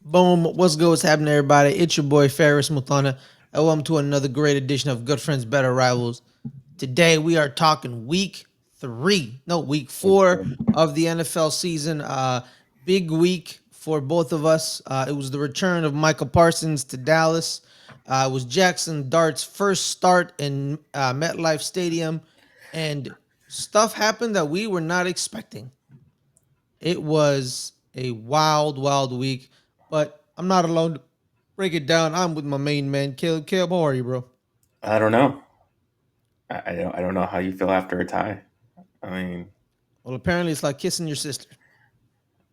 Boom. What's good? What's happening, everybody? It's your boy, Fares Muthana, and welcome to another great edition of Good Friends, Better Rivals. Today, we are talking week four of the NFL season. Big week for both of us. It was the return of Michael Parsons to Dallas. It was Jaxson Dart's first start in MetLife Stadium, and stuff happened that we were not expecting. It was a wild, wild week, but I'm not alone to break it down. I'm with my main man, Caleb. Caleb, how are you, bro? I don't know. I don't know how you feel after a tie. I mean, Well, apparently it's like kissing your sister.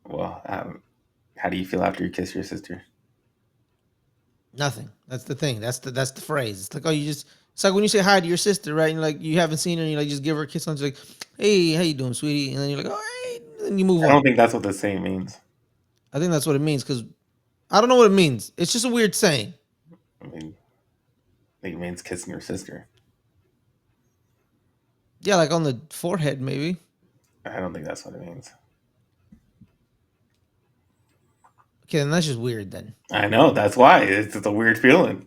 well, how do you feel after you kiss your sister? Nothing. That's the thing. That's the phrase. It's like, oh, you just. It's like when you say hi to your sister, right? And like you haven't seen her, and you like just give her a kiss on. She's like, hey, how you doing, sweetie? And then you're like, oh, hey, and then you move I don't on. think that's what the saying means. I think that's what it means because I don't know what it means. It's just a weird saying. I mean, I think it means kissing your sister. Yeah, like on the forehead, maybe. I don't think that's what it means. Okay, then that's just weird. Then I know that's why it's just a weird feeling.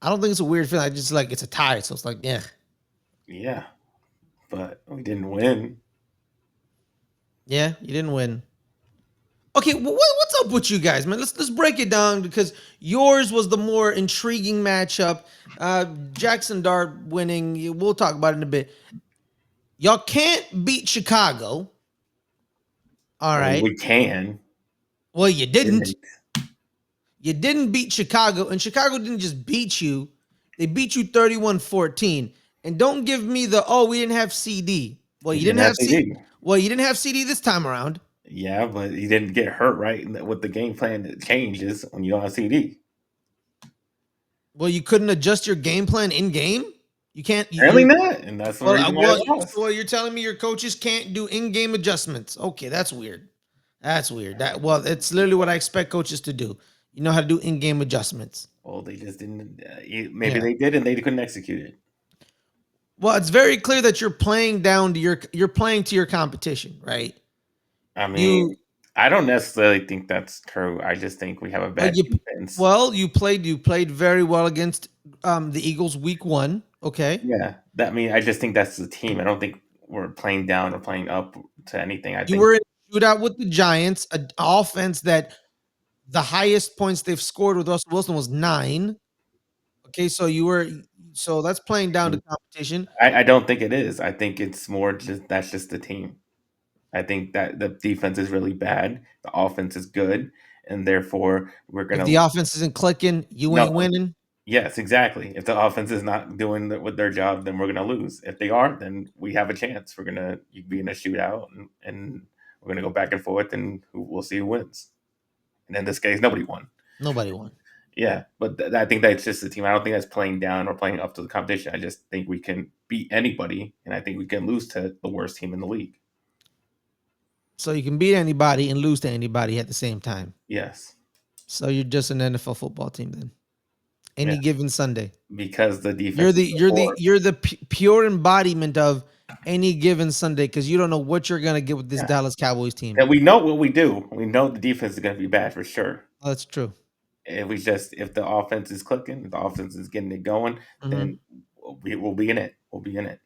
I don't think it's a weird feeling. I just like it's a tie, so it's like, yeah. Yeah, but we didn't win. Yeah, you didn't win. Okay, what's up with you guys, man? Let's break it down because yours was the more intriguing matchup. Jaxson Dart winning. We'll talk about it in a bit. Y'all can't beat Chicago. All I mean, right. we can. Well, you didn't. Didn't. You didn't beat Chicago, and Chicago didn't just beat you. They beat you 31-14. And don't give me the, oh, we didn't have CD. Well, We you didn't didn't have have CD. CD. Well, you didn't have CD this time around. Yeah, but he didn't get hurt right with the game plan that changes when you don't have CD. Well, you couldn't adjust your game plan in game. You can't. Apparently not, and that's the Well, reason why I well, lost. you're telling me your coaches can't do in-game adjustments. Okay, that's weird. That's weird. Well, it's literally what I expect coaches to do. You know how to do in-game adjustments. Well, they just didn't. Maybe Yeah. they did, and they couldn't execute it. Well, it's very clear that you're playing to your competition, right? I mean, You I don't necessarily think that's true. I just think we have a bad you defense. well, you played very well against the Eagles week 1, okay? Yeah, I just think that's the team. I don't think we're playing down or playing up to anything. I You think were in a shootout with the Giants, an offense that the highest points they've scored with Russell Wilson was 9. Okay, so that's playing down to competition. I don't think it is. I think it's more just that's just the team. I think that the defense is really bad. The offense is good, and therefore we're If gonna the offense isn't clicking, you no. ain't winning. Yes, exactly. If the offense is not doing with their job, then we're gonna lose. If they are, then we have a chance. We're gonna be in a shootout, and we're gonna go back and forth, and we'll see who wins. And in this case, nobody won. Nobody won. Yeah, but I think that's just the team. I don't think that's playing down or playing up to the competition. I just think we can beat anybody, and I think we can lose to the worst team in the league. So you can beat anybody and lose to anybody at the same time. Yes. So you're just an NFL football team then. Yeah. Any given Sunday. Because the You're defense the is so you're the poor. you're the pure embodiment of any given Sunday because you don't know what you're gonna get with this Yeah. Dallas Cowboys team. And we know what we do. We know the defense is going to be bad for sure. Oh, that's true. If the offense is clicking, if the offense is getting it going, Mm-hmm. then we'll be in it. We'll be in it.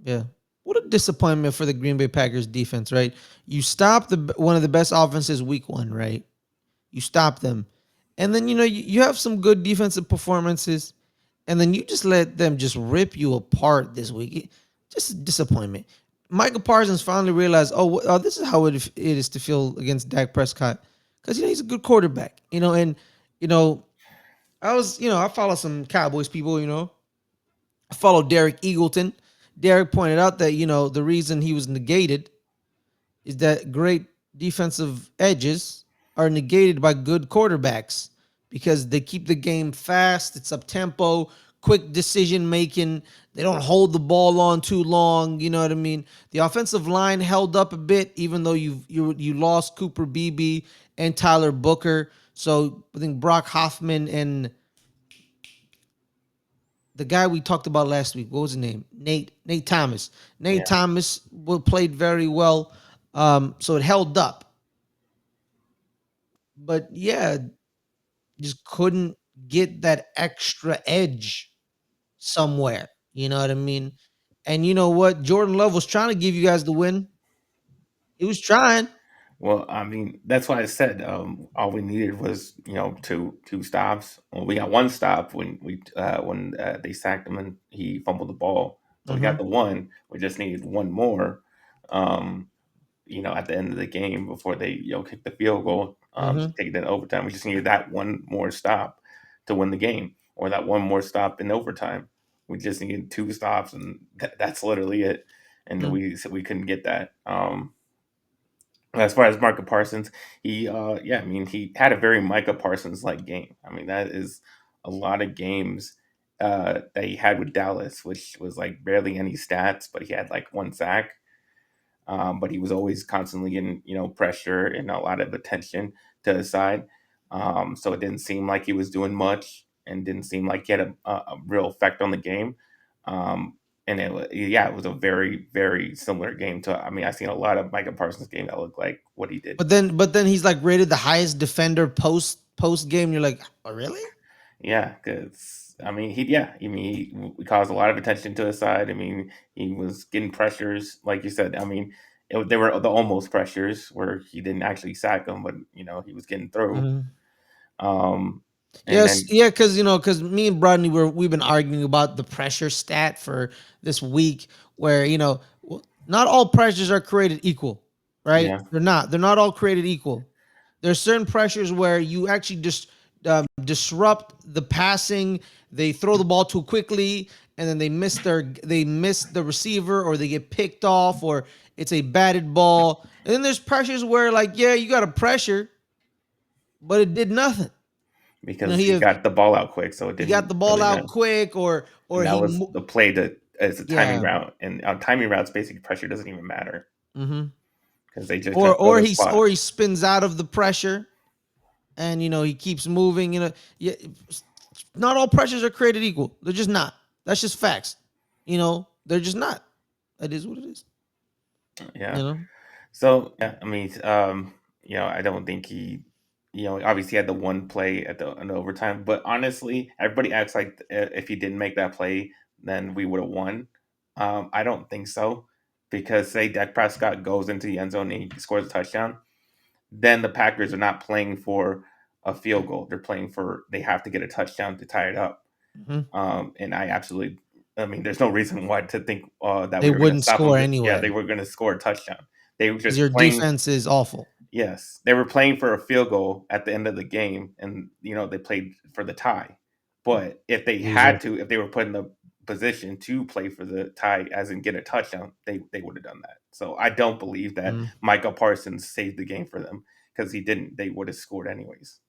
Yeah. What a disappointment for the Green Bay Packers defense, right? You stop one of the best offenses week 1, right? You stop them. And then you have some good defensive performances and then you just let them just rip you apart this week. Just a disappointment. Michael Parsons finally realized, this is how it is to feel against Dak Prescott cuz he's a good quarterback, and you know, I follow some Cowboys people, I follow Derek Eagleton. Derek pointed out that, the reason he was negated is that great defensive edges are negated by good quarterbacks because they keep the game fast, it's up tempo, quick decision making. They don't hold the ball on too long. You know what I mean? The offensive line held up a bit, even though you lost Cooper Beebe and Tyler Booker. So I think Brock Hoffman and the guy we talked about last week, what was his name? Nate Thomas. Yeah. Nate Thomas played very well. So it held up. but yeah, just couldn't get that extra edge somewhere. You know what I mean? And you know what? Jordan Love was trying to give you guys the win. He was trying. Well, I mean, that's why I said all we needed was two stops. Well, we got one stop when they sacked him and he fumbled the ball, so we got Mhm. the one. We just needed one more. Um, at the end of the game before they kick the field goal to Mhm. take it in overtime. We just needed that one more stop to win the game, or that one more stop in overtime. We just needed two stops, and that's literally it. And Mhm. we couldn't get that. As far as Micah Parsons, I mean, he had a very Micah Parsons like game. I mean, that is a lot of games that he had with Dallas, which was like barely any stats, but he had like one sack. But he was always constantly getting pressure and a lot of attention to his side. So it didn't seem like he was doing much, and didn't seem like he had a real effect on the game. And it was a very very similar game to. I mean, I've seen a lot of Micah Parsons game that look like what he did. But then he's like rated the highest defender post game. You're like, oh, really? Yeah, because I mean, he caused a lot of attention to his side. I mean, he was getting pressures, like you said. I mean, they were the almost pressures where he didn't actually sack him, but he was getting through. Mhm. Um, and Yes, then yeah, because me and Rodney we've been arguing about the pressure stat for this week, where not all pressures are created equal, right? yeah, They're not all created equal. There's certain pressures where you actually just disrupt the passing. They throw the ball too quickly, and then they miss the receiver, or they get picked off, or it's a batted ball. And then there's pressures where, like, yeah, you got a pressure, but it did nothing. You know, because he he have got the ball out quick, so it he got didn't the ball really out matter. quick, or And that was the play that as a timing yeah. route, and on timing routes, basically pressure doesn't even matter Hmm. because they just or go or to he spot. or he spins out of the pressure, and he keeps moving. Yeah, not all pressures are created equal. They're just not. That's just facts. They're just not. It is what it is. Yeah. You know. So yeah, I mean, I don't think obviously he had the one play at the in overtime, but honestly, everybody acts like if he didn't make that play, then we would have won. I don't think so, because say Dak Prescott goes into the end zone and he scores a touchdown, then the Packers are not playing for a field goal; they have to get a touchdown to tie it up. Hmm. And I mean, there's no reason why to think that They we were going to wouldn't stop them. score Yeah, anyway they were going to score a touchdown. They were because just your playing. defense is awful. Yes, they were playing for a field goal at the end of the game, and they played for the tie. But Loser. if they were put in the position to play for the tie, as in get a touchdown, they would have done that. So I don't believe that Mm. Michael Parsons saved the game for them, because he didn't. They would have scored anyways.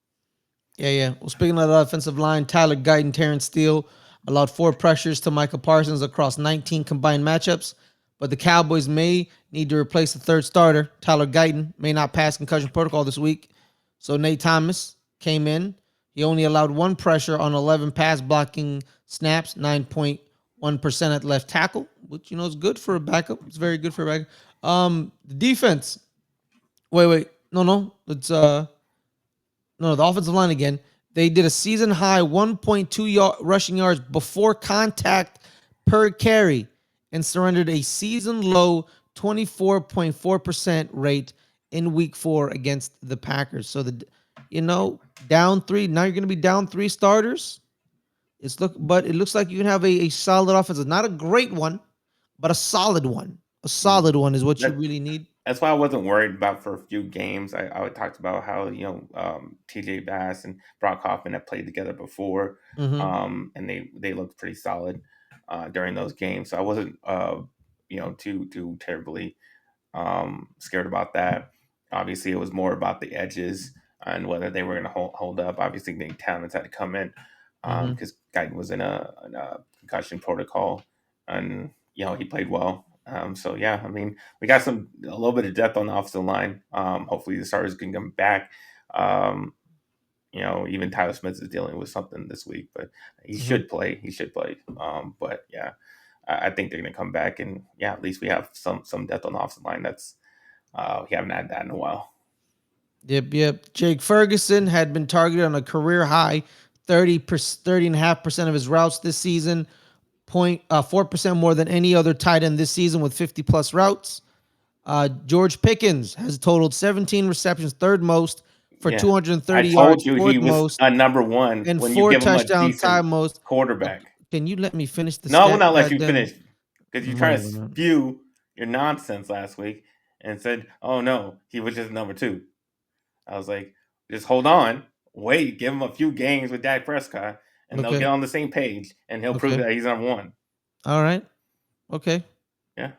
Yeah, yeah. Well, speaking of the offensive line, Tyler Guyton, Terrence Steele allowed 4 pressures to Micah Parsons across 19 combined matchups. But the Cowboys may need to replace the third starter. Tyler Guyton may not pass concussion protocol this week. So Nate Thomas came in. He only allowed 1 pressure on 11 pass blocking snaps, 9.1% at left tackle, which is good for a backup. It's very good for a backup. The defense. Wait. No. It's no, the offensive line again. They did a season high 1.2 rushing yards before contact per carry, and surrendered a season low 24.4% rate in week 4 against the Packers. So down 3, now you're going to be down 3 starters. But it looks like you can have a solid offense. Not a great one, but a solid one. A Mm. solid one is what you That really need. That's why I wasn't worried about for a few games. I talked about how TJ Bass and Brock Hoffman have played together before, Mm-hmm. and they looked pretty solid during those games. So I wasn't too terribly scared about that. Obviously, it was more about the edges and whether they were going to hold up. Obviously, the talents had to come in Mm-hmm. because Guyton was in a concussion protocol, and he played well. So yeah, I mean, we got a little bit of depth on the offensive line. Hopefully, the starters can come back. Um, even Tyler Smith is dealing with something this week, but he Mm-hmm. should play. He should play. But yeah, I think they're going to come back, and yeah, at least we have some depth on the offensive line. We haven't had that in a while. Yep. Jake Ferguson had been targeted on a career high 30.5% of his routes this season, 4% more than any other tight end this season with 50 plus routes. George Pickens has totaled 17 receptions, third most, for Yeah, 230 I told yards, you he fourth was most, a number one and when you four give him a touchdown decent time most. Uh, quarterback. Can you let me finish the No, I will stat? not let you Goddamn. finish because you try to Whatever, man. spew your nonsense last week and said, "Oh no, he was just number two." I was like, "Just hold on, wait, give him a few games with Dak Prescott, and they'll Okay. get on the same page, and he'll prove Okay. that he's number one." All right. Okay. Yeah,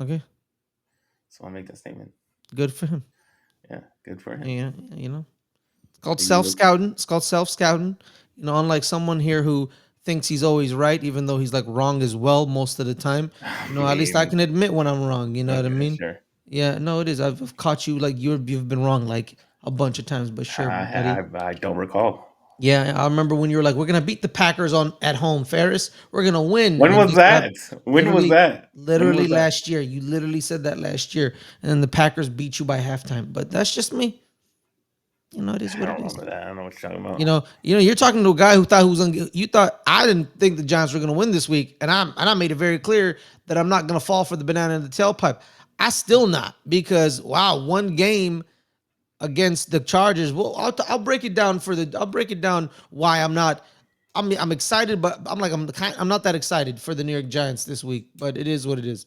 Okay. so I make that statement. Good for him. Yeah, good for him. Yeah. It's called You self look, scouting. It's called self scouting. Unlike someone here who thinks he's always right, even though he's like wrong as well most of the time. I At least I mean, can admit when I'm wrong. You know what I okay, mean? sure. Yeah. No, it is. I've caught you like you've been wrong like a bunch of times, but sure, I, buddy. I don't recall. Yeah, I remember when you were like, "We're gonna beat the Packers on at home, Ferris. We're gonna win," and When then was guess what happened? that? When was Literally, that? When literally was that? last year. You literally said that last year, and then the Packers beat you by halftime. But that's just me. It is I what don't it is. remember that. I don't know what you're talking about. You're talking to a guy who thought who was gonna. You thought I didn't think the Giants were gonna win this week, and I made it very clear that I'm not gonna fall for the banana in the tailpipe. I still not because wow, one game against the Chargers. Well, I'll break it down I'll break it down why I'm not. I'm excited, but I'm not that excited for the New York Giants this week. But it is what it is.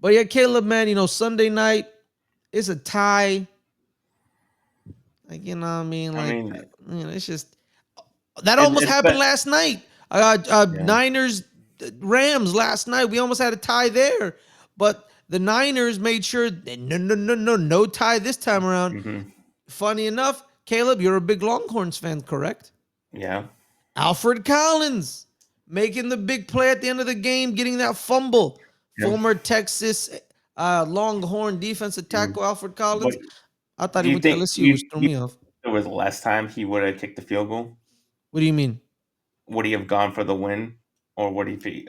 But yeah, Caleb, man, Sunday night it's a tie. Like what I mean, I like mean, it's just that almost it's happened but last night. yeah. Niners Rams last night. We almost had a tie there, but the Niners made sure no tie this time around. Hmm. Funny enough, Caleb, you're a big Longhorns fan, correct? Yeah. Alfred Collins making the big play at the end of the game, getting that fumble. Yeah. Former Texas Longhorn defensive Mm. tackle Alfred But Collins. I thought do he you went to think LSU, which threw you me off. there was less time he would have kicked the field goal? What do you mean? Would he have gone for the win, or would he kick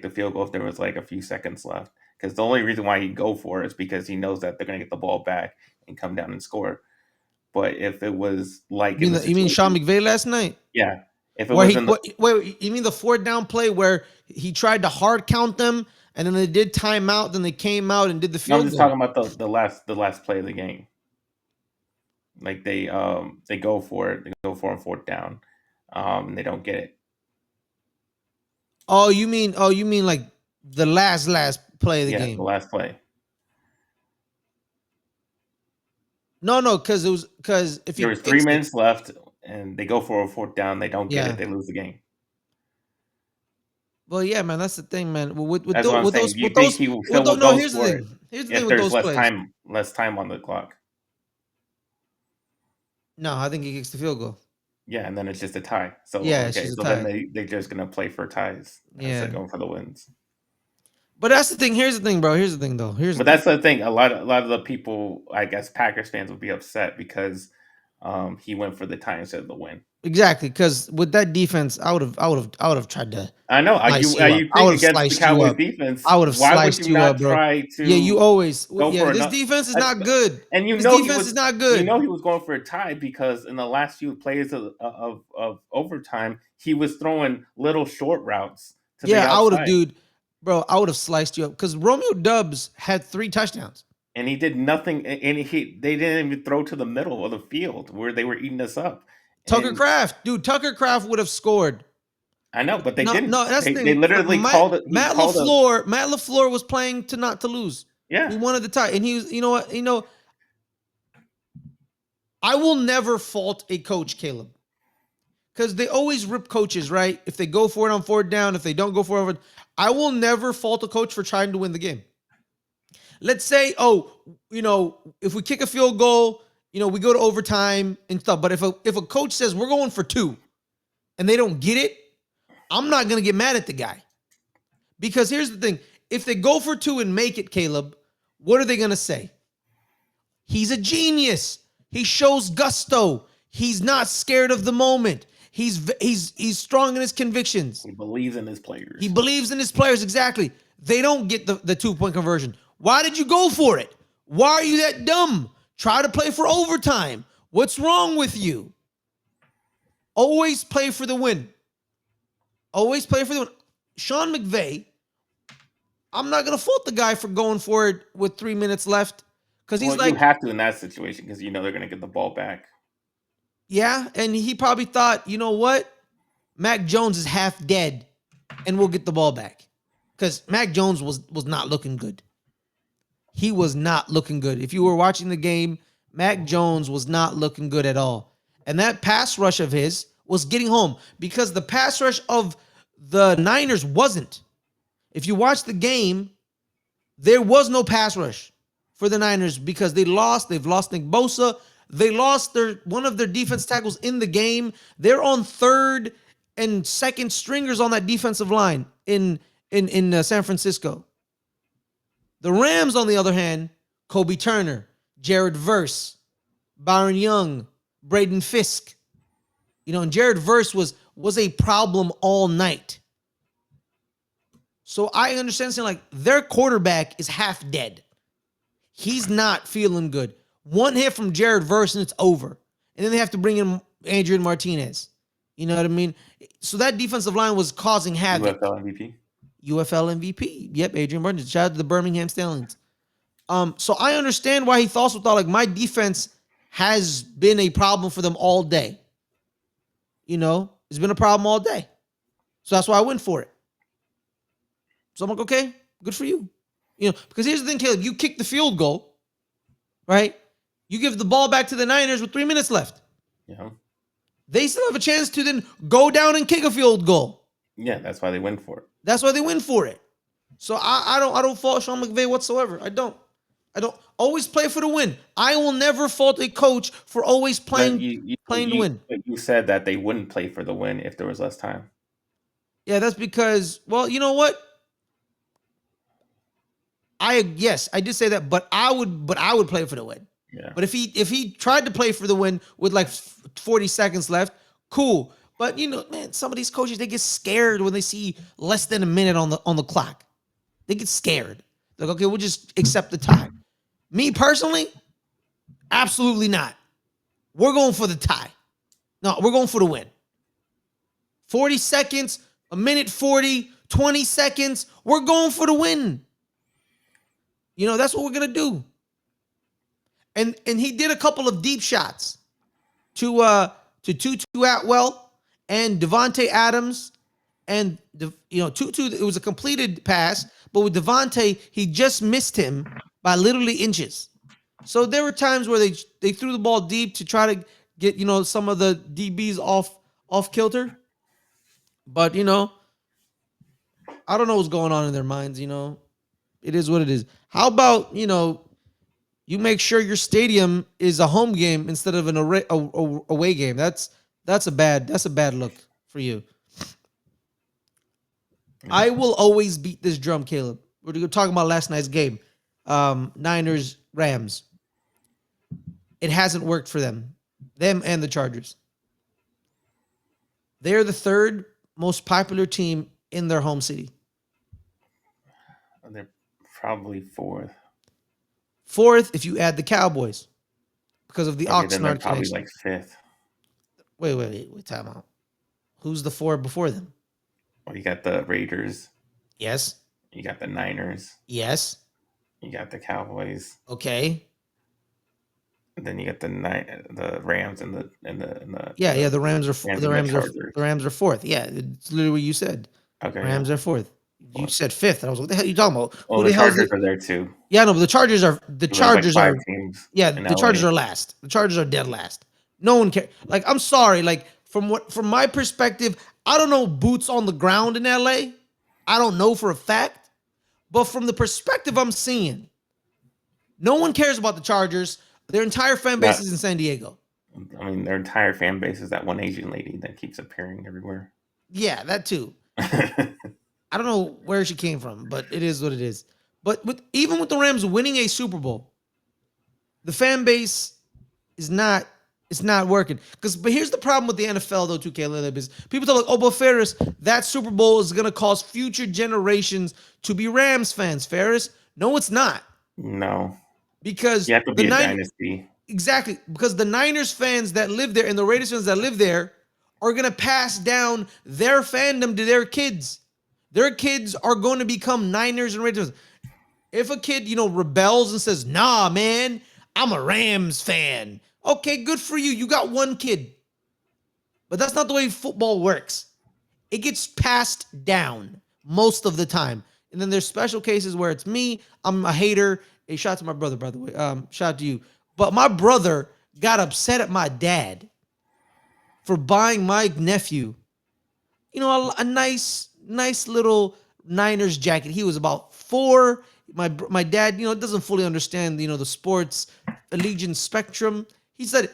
the field goal if there was like a few seconds left? Because the only reason why he'd go for it is because he knows that they're going to get the ball back and come down and score. But if it was like in the You mean Sean situation, McVay last night? yeah, if it Where was he in the what, wait, you mean the fourth down play where he tried to hard count them and then they did timeout, then they came out and did the no, I'm field just goal. talking about the last play of the game. Like they go for it, they go for on fourth down, and they don't get it. Oh, you mean like the last play of the Yeah, the game. last play. No, because if There he was three kicks it, minutes left, and they go for a fourth down. They don't get it. yeah. They lose the game. Well, yeah, man, that's the thing, man. That's what I'm saying. Do you think he still will No, go here's the for it thing. Here's the thing if with there's those plays. less time on the clock? No, I think he kicks the field goal. Yeah, and then it's just a tie. So Yeah, it's okay, just a so then tie. they're just gonna play for ties instead Yeah. of going for the wins. But that's the thing. Here's the thing, bro. Here's the thing, though. Here's But the thing. that's the thing. A lot of the people, I guess, Packers fans would be upset because he went for the tie instead of the win. Exactly, because with that defense, I would have tried to I know. slice you up. You I think would have against the sliced you Cowboys up. defense, I would have why would sliced you you up, not bro. try Yeah, you to always. go Yeah, for this another? defense is not good. And This defense is not good. he was going for a tie because in the last few plays of overtime, he was throwing little short routes to the Yeah, I would have, outside, dude, bro. I would have sliced you up because Romeo Dubs had 3 touchdowns. and he did nothing. And they didn't even throw to the middle of the field where they were eating us up. Tucker And Craft, dude, Tucker Craft would have scored. I know, but they No, didn't. no, that's the They thing. literally called it. He called a Matt LaFleur was playing to not to lose. yeah. He wanted the tie, and he was. You know what? I will never fault a coach, Caleb, because they always rip coaches, right? If they go for it on fourth down, if they don't go for it, I will never fault a coach for trying to win the game. Let's say, if we kick a field goal, we go to overtime and stuff. But if a coach says we're going for 2 and they don't get it, I'm not gonna get mad at the guy. Because here's the thing: if they go for 2 and make it, Caleb, what are they gonna say? He's a genius. He shows gusto. He's not scared of the moment. He's strong in his convictions. He believes in his players. He believes in his players. Exactly. They don't get the 2-point conversion. Why did you go for it? Why are you that dumb? Try to play for overtime. What's wrong with you? Always play for the win. Always play for the win. Sean McVay, I'm not going to fault the guy for going for it with 3 minutes left because he's Well, you like, have to in that situation because you know they're going to get the ball back. yeah. And he probably thought, you know what? Mac Jones is half dead and we'll get the ball back because Mac Jones was not looking good. He was not looking good. If you were watching the game, Mac Jones was not looking good at all. And that pass rush of his was getting home because the pass rush of the Niners wasn't. If you watch the game, there was no pass rush for the Niners because they've lost Nick Bosa. They lost one of their defense tackles in the game. They're on third and second stringers on that defensive line in San Francisco. The Rams, on the other hand, Kobe Turner, Jared Verse, Byron Young, Braden Fisk. And Jared Verse was a problem all night. So I understand saying like their quarterback is half dead. He's not feeling good. One hit from Jared Verse and it's over. And then they have to bring in Adrian Martinez. You know what I mean? So that defensive line was causing havoc. UFL MVP. UFL MVP. Yep, Adrian Martinez. Shout out to the Birmingham Stallions. So I understand why he also thought like my defense has been a problem for them all day. It's been a problem all day. So that's why I went for it. So I'm like, okay, good for you. Because here's the thing, Caleb, you kick the field goal, right? You give the ball back to the Niners with 3 minutes left. Yeah. They still have a chance to then go down and kick a field goal. Yeah, that's why they went for it. That's why they win for it. So I don't fault Sean McVay whatsoever. I don't always play for the win. I will never fault a coach for always playing to win. You said that they wouldn't play for the win if there was less time. Yeah, that's because, well, you know what? I did say that, but I would play for the win. Yeah. But if he tried to play for the win with like 40 seconds left, cool. But man, some of these coaches, they get scared when they see less than a minute on the clock. They get scared. Like, okay, we'll just accept the tie. Me personally, absolutely not. We're going for the tie. No, we're going for the win. 40 seconds, a minute 40, 20 seconds. We're going for the win. That's what we're going to do. And he did a couple of deep shots to Tutu Atwell and Devontae Adams. And, Tutu, it was a completed pass. But with Devontae, he just missed him by literally inches. So there were times where they threw the ball deep to try to get, some of the DBs off kilter. But, I don't know what's going on in their minds, It is what it is. How about, you make sure your stadium is a home game instead of an away game. That's a bad look for you. I will always beat this drum, Caleb. We're talking about last night's game. Niners, Rams. It hasn't worked for them and the Chargers. They're the third most popular team in their home city. They're probably fourth. Fourth, if you add the Cowboys, because of the Oxnard connection. Probably like fifth. Wait, time out. Who's the four before them? Well, you got the Raiders. Yes. You got the Niners. Yes. You got the Cowboys. Okay. And then you got the Rams and the the Rams are the Rams are fourth. Yeah, it's literally what you said. Okay. Rams are fourth. You said fifth. I was like, what the hell are you talking about? Well, the Chargers are there too. Yeah, no, but the Chargers are the Chargers like are teams. Yeah, the Chargers are last. The Chargers are dead last. No one cares. Like, I'm sorry. Like, from my perspective, I don't know boots on the ground in LA. I don't know for a fact. But from the perspective I'm seeing, no one cares about the Chargers. Their entire fan base is in San Diego. I mean, their entire fan base is that one Asian lady that keeps appearing everywhere. Yeah, that too. I don't know where she came from, but it is what it is. But even with the Rams winning a Super Bowl, the fan base is not working. But here's the problem with the NFL, though, too, Caleb, is people talk like, oh, but Fares, that Super Bowl is going to cause future generations to be Rams fans, Fares. No, it's not. No. Because you have to be a dynasty. exactly, because the Niners fans that live there and the Raiders fans that live there are going to pass down their fandom to their kids. Their kids are going to become Niners and Raiders. If a kid, rebels and says, "Nah, man, I'm a Rams fan." Okay, good for you. You got one kid. But that's not the way football works. It gets passed down most of the time. And then there's special cases where it's me. I'm a hater. Hey, shout out to my brother, by the way. Shout out to you. But my brother got upset at my dad for buying my nephew, a nice little Niners jacket. He was about 4. My dad, doesn't fully understand, the sports allegiance spectrum. He said,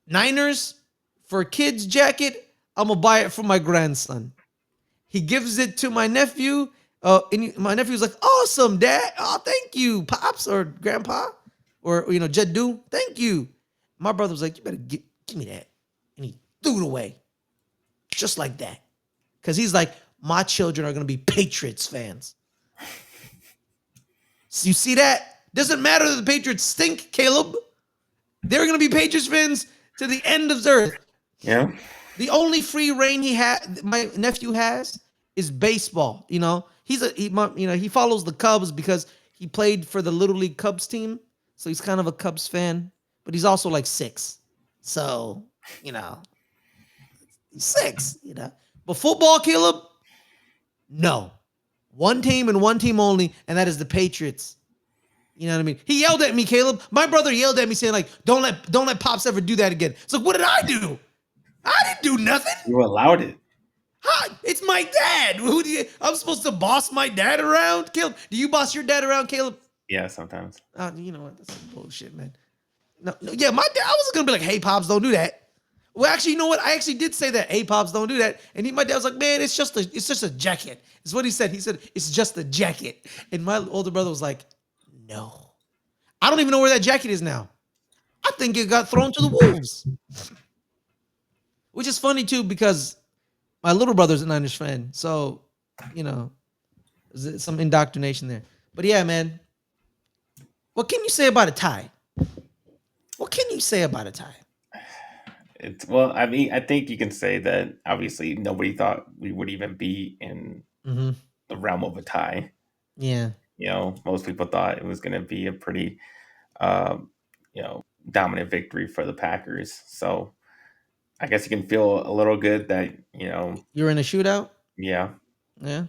Niners for a kid's jacket, I'm gonna buy it for my grandson. He gives it to my nephew. My nephew's like, awesome, dad. Oh, thank you, pops or grandpa, or Jaddu. Thank you. My brother was like, you better give me that, and he threw it away, just like that, because he's like, my children are gonna be Patriots fans. So you see that? Doesn't matter that the Patriots stink, Caleb. They're gonna be Patriots fans to the end of the earth. Yeah. The only free reign my nephew has, is baseball. He follows the Cubs because he played for the Little League Cubs team, so he's kind of a Cubs fan. But he's also like 6, so he's 6. But football, Caleb, no, one team and one team only, and that is the Patriots. You know what I mean? He yelled at me, Caleb. My brother yelled at me saying like, "Don't let Pops ever do that again." So what did I do? I didn't do nothing. You allowed it. It's my dad. I'm supposed to boss my dad around, Caleb? Do you boss your dad around, Caleb? Yeah, sometimes. You know what? That's some bullshit, man. No, yeah, my dad. I wasn't gonna be like, "Hey, Pops, don't do that." Well, actually, you know what? I actually did say that. "Hey, Pops, don't do that." And my dad was like, "Man, it's just a jacket." It's what he said. He said, "It's just a jacket." And my older brother was like, "No, I don't even know where that jacket is now. I think it got thrown to the wolves." Which is funny too, because my little brother's a Niners fan, so there's some indoctrination there. But yeah, man, what can you say about a tie? What can you say about a tie? I mean, I think you can say that obviously nobody thought we would even be in Mm-hmm. the realm of a tie. Yeah. Most people thought it was going to be a pretty, um, dominant victory for the Packers. So I guess you can feel a little good that, You're in a shootout. yeah, Yeah.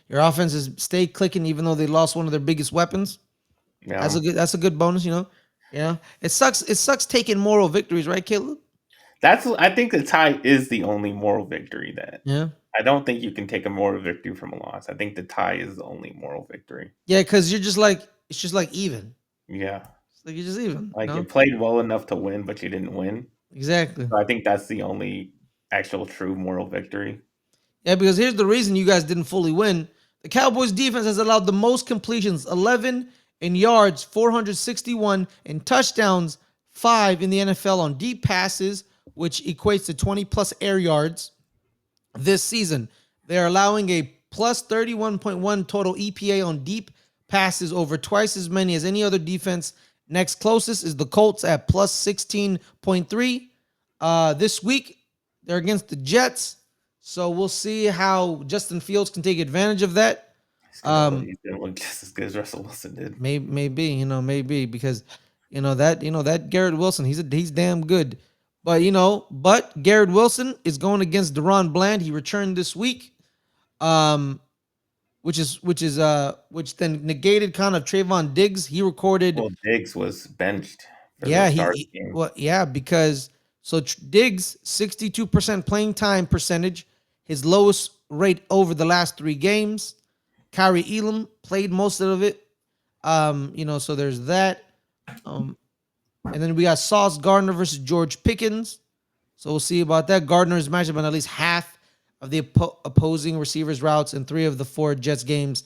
Your offense is stay clicking even though they lost one of their biggest weapons. yeah. That's a good bonus. It sucks. It sucks taking moral victories, right, Caleb? I think the tie is the only moral victory that Yeah. I don't think you can take a moral victory from a loss. I think the tie is the only moral victory. Yeah, because it's just like even. Yeah. It's like you're just even. Like you played well enough to win, but you didn't win. Exactly. So I think that's the only actual true moral victory. Yeah, because here's the reason you guys didn't fully win. The Cowboys defense has allowed the most completions, 11, in yards, 461, and touchdowns, 5 in the NFL on deep passes, which equates to 20 plus air yards this season. They're allowing a plus 31.1 total EPA on deep passes, over twice as many as any other defense. Next closest is the Colts at plus 16.3. This week, they're against the Jets. So we'll see how Justin Fields can take advantage of that. He's gonna look just as good as Russell Wilson did. Maybe because that Garrett Wilson, he's damn good. But Garrett Wilson is going against Deron Bland. He returned this week, which then negated kind of Trayvon Diggs. He recorded. Well, Diggs was benched for the Yeah, start game. because Diggs 62% playing time percentage, his lowest rate over the last 3 games. Kyrie Elam played most of it. So there's that. And then we got Sauce Gardner versus George Pickens. So we'll see about that. Gardner is matched up on at least half of the opposing receivers' routes in 3 of the 4 Jets games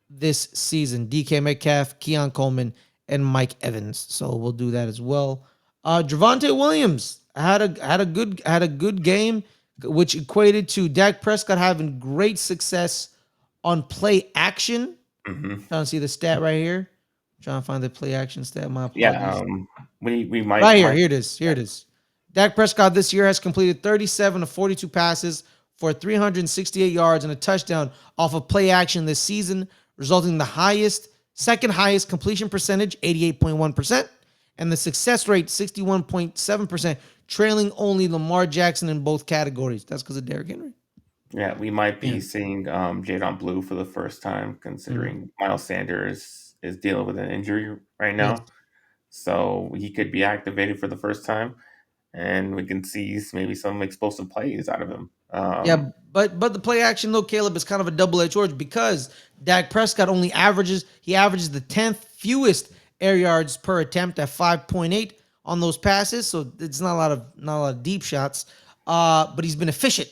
this season. DK Metcalf, Keon Coleman, and Mike Evans. So we'll do that as well. Javonte Williams had a good game, which equated to Dak Prescott having great success on play action. Mm-hmm. Trying to see the stat right here. Trying to find the play action stat. My apologies. Yeah, we might Right here. might Here it is. Here it is. Dak Prescott this year has completed 37 of 42 passes for 368 yards and a touchdown off of play action this season, resulting in the second highest completion percentage, 88.1%, and the success rate, 61.7%, trailing only Lamar Jackson in both categories. That's because of Derrick Henry. yeah, we might Yeah. be seeing Jadon Blue for the first time, Mhm. considering Miles Sanders is dealing with an injury right Yes. now. So he could be activated for the first time, and we can see maybe some explosive plays out of him. Yeah, but the play action though, Caleb, is kind of a double-edged sword because Dak Prescott averages the 10th fewest air yards per attempt at 5.8 on those passes. So it's not a lot of deep shots. But he's been efficient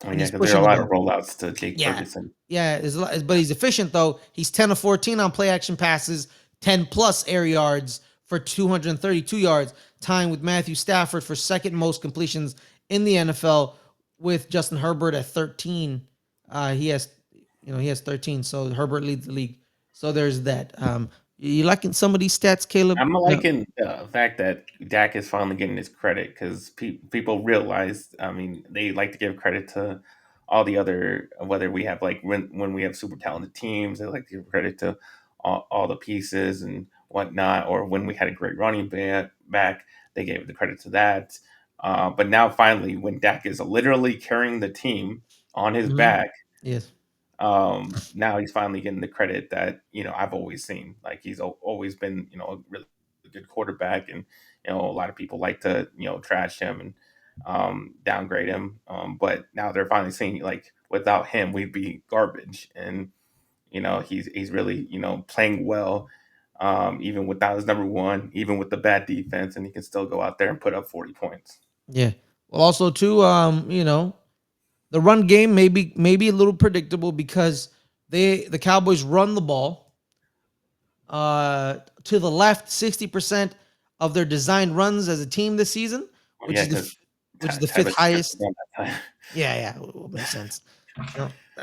Oh when yeah, he's because there are pushing a the lot of ball. rollouts to Jake Yeah, Ferguson. yeah, but he's efficient though. He's 10 of 14 on play action passes, 10 plus air yards for 232 yards, tying with Matthew Stafford for second most completions in the NFL, with Justin Herbert at 13. He has 13, so Herbert leads the league. So there's that. You liking some of these stats, Caleb? I'm No. liking the fact that Dak is finally getting his credit because people realize. I mean, they like to give credit to all the other, whether we have like when we have super talented teams, they like to give credit to all the pieces and whatnot, or when we had a great running back, they gave the credit to that. But now finally, when Dak is literally carrying the team on his Mhm. back, Yes. now he's finally getting the credit that I've always seen. Like he's always been a really good quarterback, and a lot of people like to trash him and downgrade him. But now they're finally seeing like without him we'd be garbage, and he's really playing well. Even without his number one, even with the bad defense, and he can still go out there and put up 40 points. Yeah. Well, also too, the run game maybe a little predictable because the Cowboys run the ball to the left 60% of their designed runs as a team this season, Well, which yeah, is because the fifth Tyler Smith highest. won that time. Yeah, yeah, it will make sense.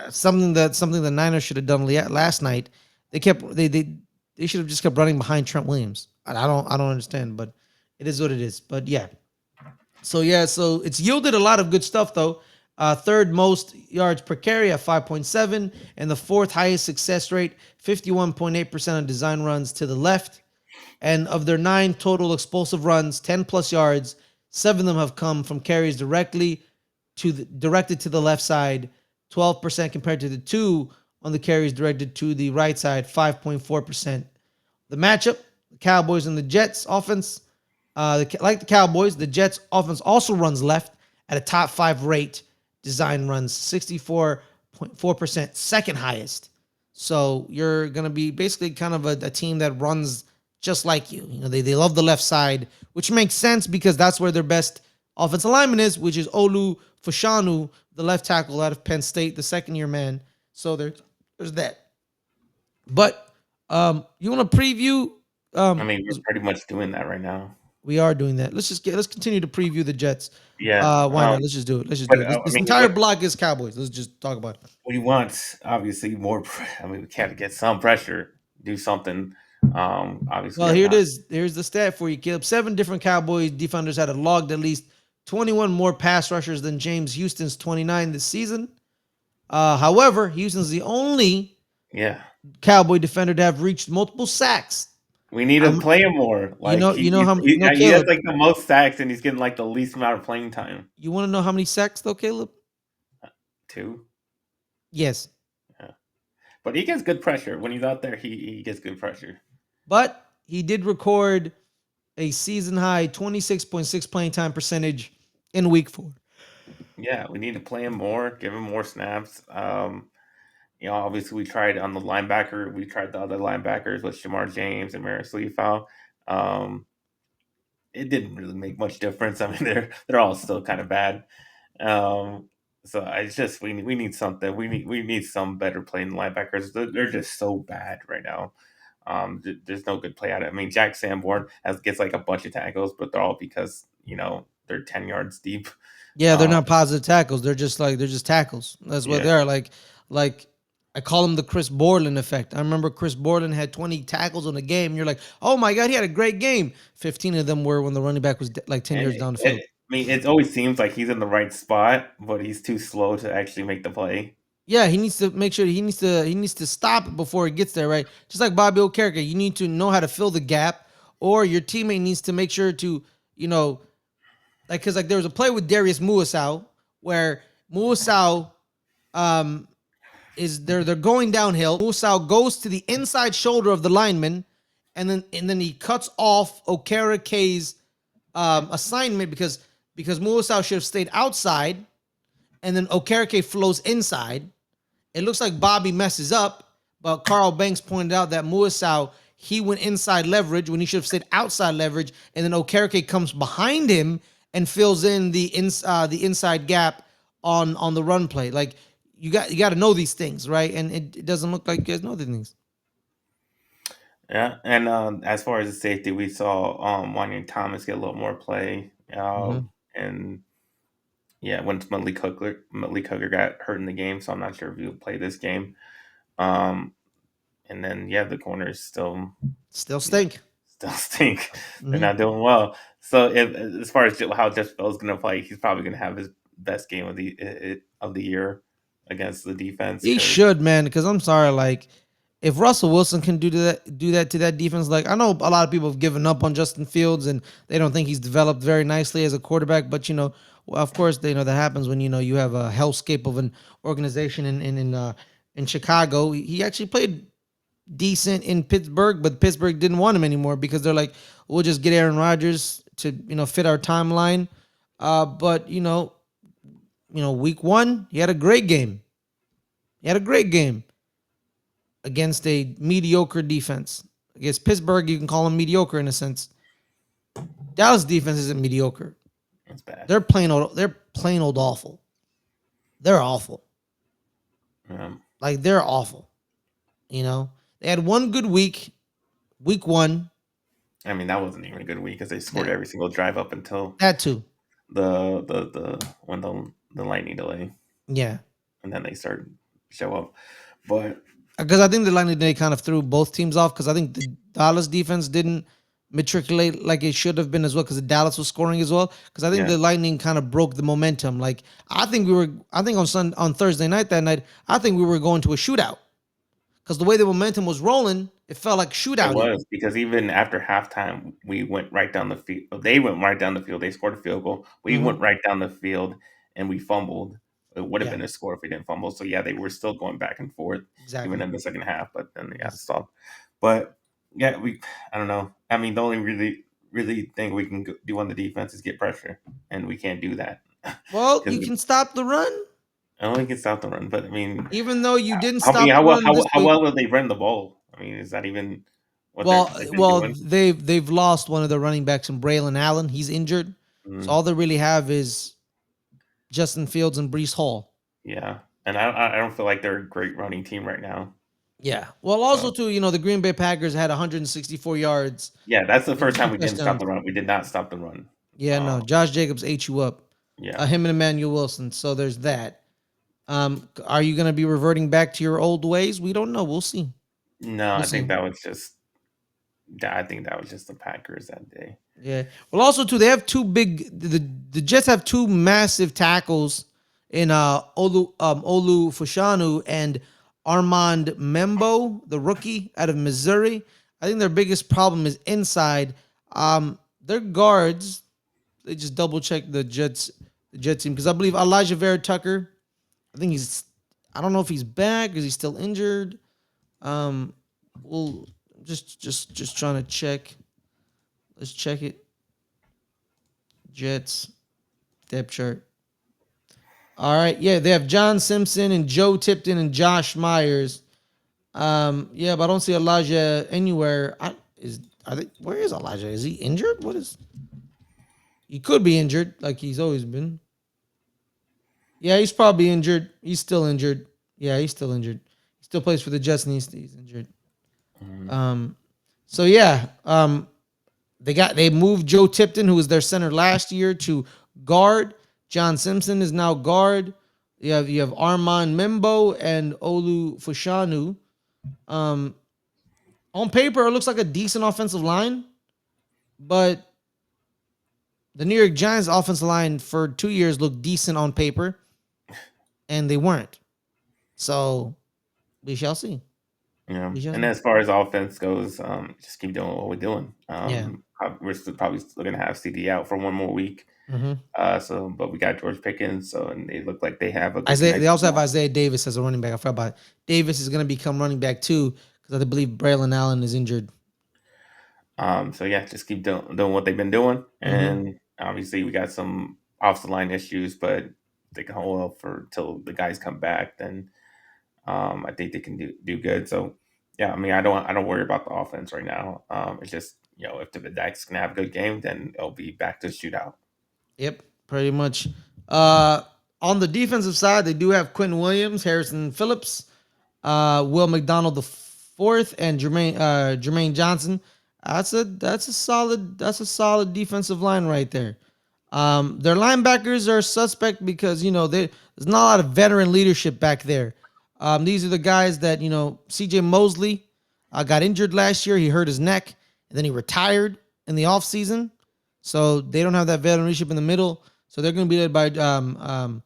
Something the Niners should have done last night. They kept they should have just kept running behind Trent Williams. I don't understand, but it is what it is. But yeah, so it's yielded a lot of good stuff though. Third most yards per carry at 5.7, and the fourth highest success rate, 51.8% of design runs to the left. And of their 9 total explosive runs, 10 plus yards, 7 of them have come from carries directed to the left side, 12% compared to the 2 on the carries directed to the right side, 5.4%. The matchup, the Cowboys and the Jets offense, like the Cowboys, the Jets offense also runs left at a top 5 rate. Design runs 64.4%, second highest. So you're going to be basically kind of a team that runs just like you. They love the left side, which makes sense because that's where their best offensive lineman is, which is Olu Fashanu, the left tackle out of Penn State, the second year man. So there's that. But you want to preview? I mean, we're 'Cause pretty much doing that right now. we are doing that. Let's continue to preview the Jets. Yeah. Why not? Let's just do it. Let's just But do it. This, I this mean, entire block is Cowboys. Let's just talk about it. we want obviously more. I mean, we can't get some pressure, do something. Obviously, we Well, have here it not. is. Here's the stat for you, Caleb. 7 different Cowboys defenders had logged at least 21 more pass rushers than James Houston's 29 this season. However, Houston's the only Yeah, Cowboy defender to have reached multiple sacks. we need to Um, play him more. you Like know, you know how he has Caleb. like the most sacks, and he's getting like the least amount of playing time. You want to know how many sacks though, Caleb? Two. Yes, Yeah, but he gets good pressure when he's out there. He gets good pressure. but he did record a season high 26.6 playing time percentage in week 4. Yeah, we need to play him more, give him more snaps. Obviously we tried on the linebacker. We tried the other linebackers with Shamar James and Maris Leafau. Um, it didn't really make much difference. I mean, they're all still kind of bad. Um, so it's just we need something. We need some better playing linebackers. They're just so bad right now. There's no good play out of it. I mean, Jack Sanborn gets like a bunch of tackles, but they're all because they're 10 yards deep. Yeah, they're Um, not positive tackles. They're just tackles. That's what yeah, they are. Like I call him the Chris Borland effect. I remember Chris Borland had 20 tackles on a game. You're like, oh my God, he had a great game. 15 of them were when the running back was like 10 And yards down the field. I mean, it always seems like he's in the right spot, but he's too slow to actually make the play. Yeah, he needs to make sure he needs to stop it before it gets there, right? Just like Bobby Okereke, you need to know how to fill the gap, or your teammate needs to make sure to, you know, like because like there was a play with Darius Muasau where Muasau um is they're going downhill. Muasau goes to the inside shoulder of the lineman, and then he cuts off Okereke's assignment because Muasau should have stayed outside, and then Okereke flows inside. It looks like Bobby messes up, but Carl Banks pointed out that Muasau, he went inside leverage when he should have stayed outside leverage, and then Okereke comes behind him and fills in the inside gap on the run play. Like you got to know these things, right? And it doesn't look like you guys know these things. Yeah, and as far as the safety, we saw Wanya Thomas get a little more play, Mm-hmm. and yeah, when Malik Hooker got hurt in the game, so I'm not sure if he'll play this game. Um, and then yeah, the corners still Still stink. still stink. They're Mm-hmm. not doing well. So if as far as how Jeff Bell's going to play, he's probably going to have his best game of the year against the defense He because should, man, because I'm sorry, like if Russell Wilson can do that to that defense, like I know a lot of people have given up on Justin Fields and they don't think he's developed very nicely as a quarterback, but well, of course they know that happens when you have a hellscape of an organization in Chicago. He actually played decent in Pittsburgh, but Pittsburgh didn't want him anymore because they're like, we'll just get Aaron Rodgers to fit our timeline. But week one he had a great game. He had a great game against a mediocre defense. Against Pittsburgh, you can call them mediocre in a sense. Dallas defense isn't mediocre. it's bad. They're plain old awful. They're awful. Um, Like they're awful. They had one good week one. I mean, that wasn't even a good week because they scored Yeah, every single drive up until that too. the lightning delay, Yeah, and then they started to show up. But because I think the Lightning they kind of threw both teams off because I think the Dallas defense didn't matriculate like it should have been as well because Dallas was scoring as well. Because I think yeah, the Lightning kind of broke the momentum. Like I think on Thursday night that night, I think we were going to a shootout because the way the momentum was rolling, it felt like it shootouty. was because even after halftime, we went right down the field. They went right down the field. They scored a field goal. We Hmm. went right down the field and we fumbled. It would have Yeah, been a score if we didn't fumble. So yeah, they were still going back and forth even exactly. in the second half. But then they got Yes. stopped. But yeah, I don't know. I mean, the only really thing we can do on the defense is get pressure, and we can't do that Well, because you we can stop the run, only can stop the run. But I mean, even though you didn't how many stop the run this how week. well have they run the ball? I mean, is that even what Well, they've been well, doing? they've lost one of their running backs in Braylon Allen. He's injured, so Mm. all they really have is Justin Fields and Brees Hall. Yeah, and I don't feel like they're a great running team right now. Yeah. Well, So also too, the Green Bay Packers had 164 yards yeah, that's the and first time two we didn't stop touchdowns. the run. We did not stop the run. Yeah, no, Um, Josh Jacobs ate you up. yeah, Him and Emmanuel Wilson. So there's that. Are you going to be reverting back to your old ways? We don't know. We'll see. no, We'll I think see. that was just I think that was just the Packers that day. Yeah. Well, also too, they have two big. The Jets have two massive tackles in Olu Fushanu and Armand Membo, the rookie out of Missouri. I think their biggest problem is inside. Their guards. They just double check the Jets team because I believe Elijah Vera Tucker. I think he's. I don't know if he's back. Is he still injured? Um, well, just trying to check. Let's check it. Jets depth chart. All right, yeah, they have John Simpson and Joe Tipton and Josh Myers. Yeah, but I don't see Elijah anywhere. Where is Elijah? Is he injured? What is? He could be injured, like he's always been. Yeah, he's probably injured. He's still injured. Yeah, he's still injured. He still plays for the Jets, and he's injured. Mhm. Um, so yeah, they moved Joe Tipton, who was their center last year, to guard. John Simpson is now guard. You have Armand Membo and Olu Fushanu. Um, on paper, it looks like a decent offensive line, but the New York Giants offensive line for 2 years looked decent on paper, and they weren't. So we shall see. We shall And see. as far as offense goes, just keep doing what we're doing. Yeah. We're probably still gonna have CD out for one more week. Mm-hmm. But we got George Pickens, so and they look like they have a good Isaiah. They connection also have now. Isaiah Davis as a running back. I forgot about it. Davis is going to become running back too because I believe Braylon Allen is injured. So yeah, just keep doing what they've been doing, Mm-hmm. and obviously we got some off the line issues, but they can hold up for till the guys come back. Then I think they can do good. So yeah, I mean I don't worry about the offense right now. It's just if the Dax can have a good game, then it'll be back to shootout. Yep, pretty much. Uh, on the defensive side, they do have Quentin Williams, Harrison Phillips, Will McDonald the fourth, and Jermaine Johnson. That's a solid defensive line right there. Their linebackers are suspect because there's not a lot of veteran leadership back there. These are the guys that C.J. Mosley got injured last year. He hurt his neck, and then he retired in the offseason. So they don't have that veteran leadership in the middle. So they're going to be led by Jermaine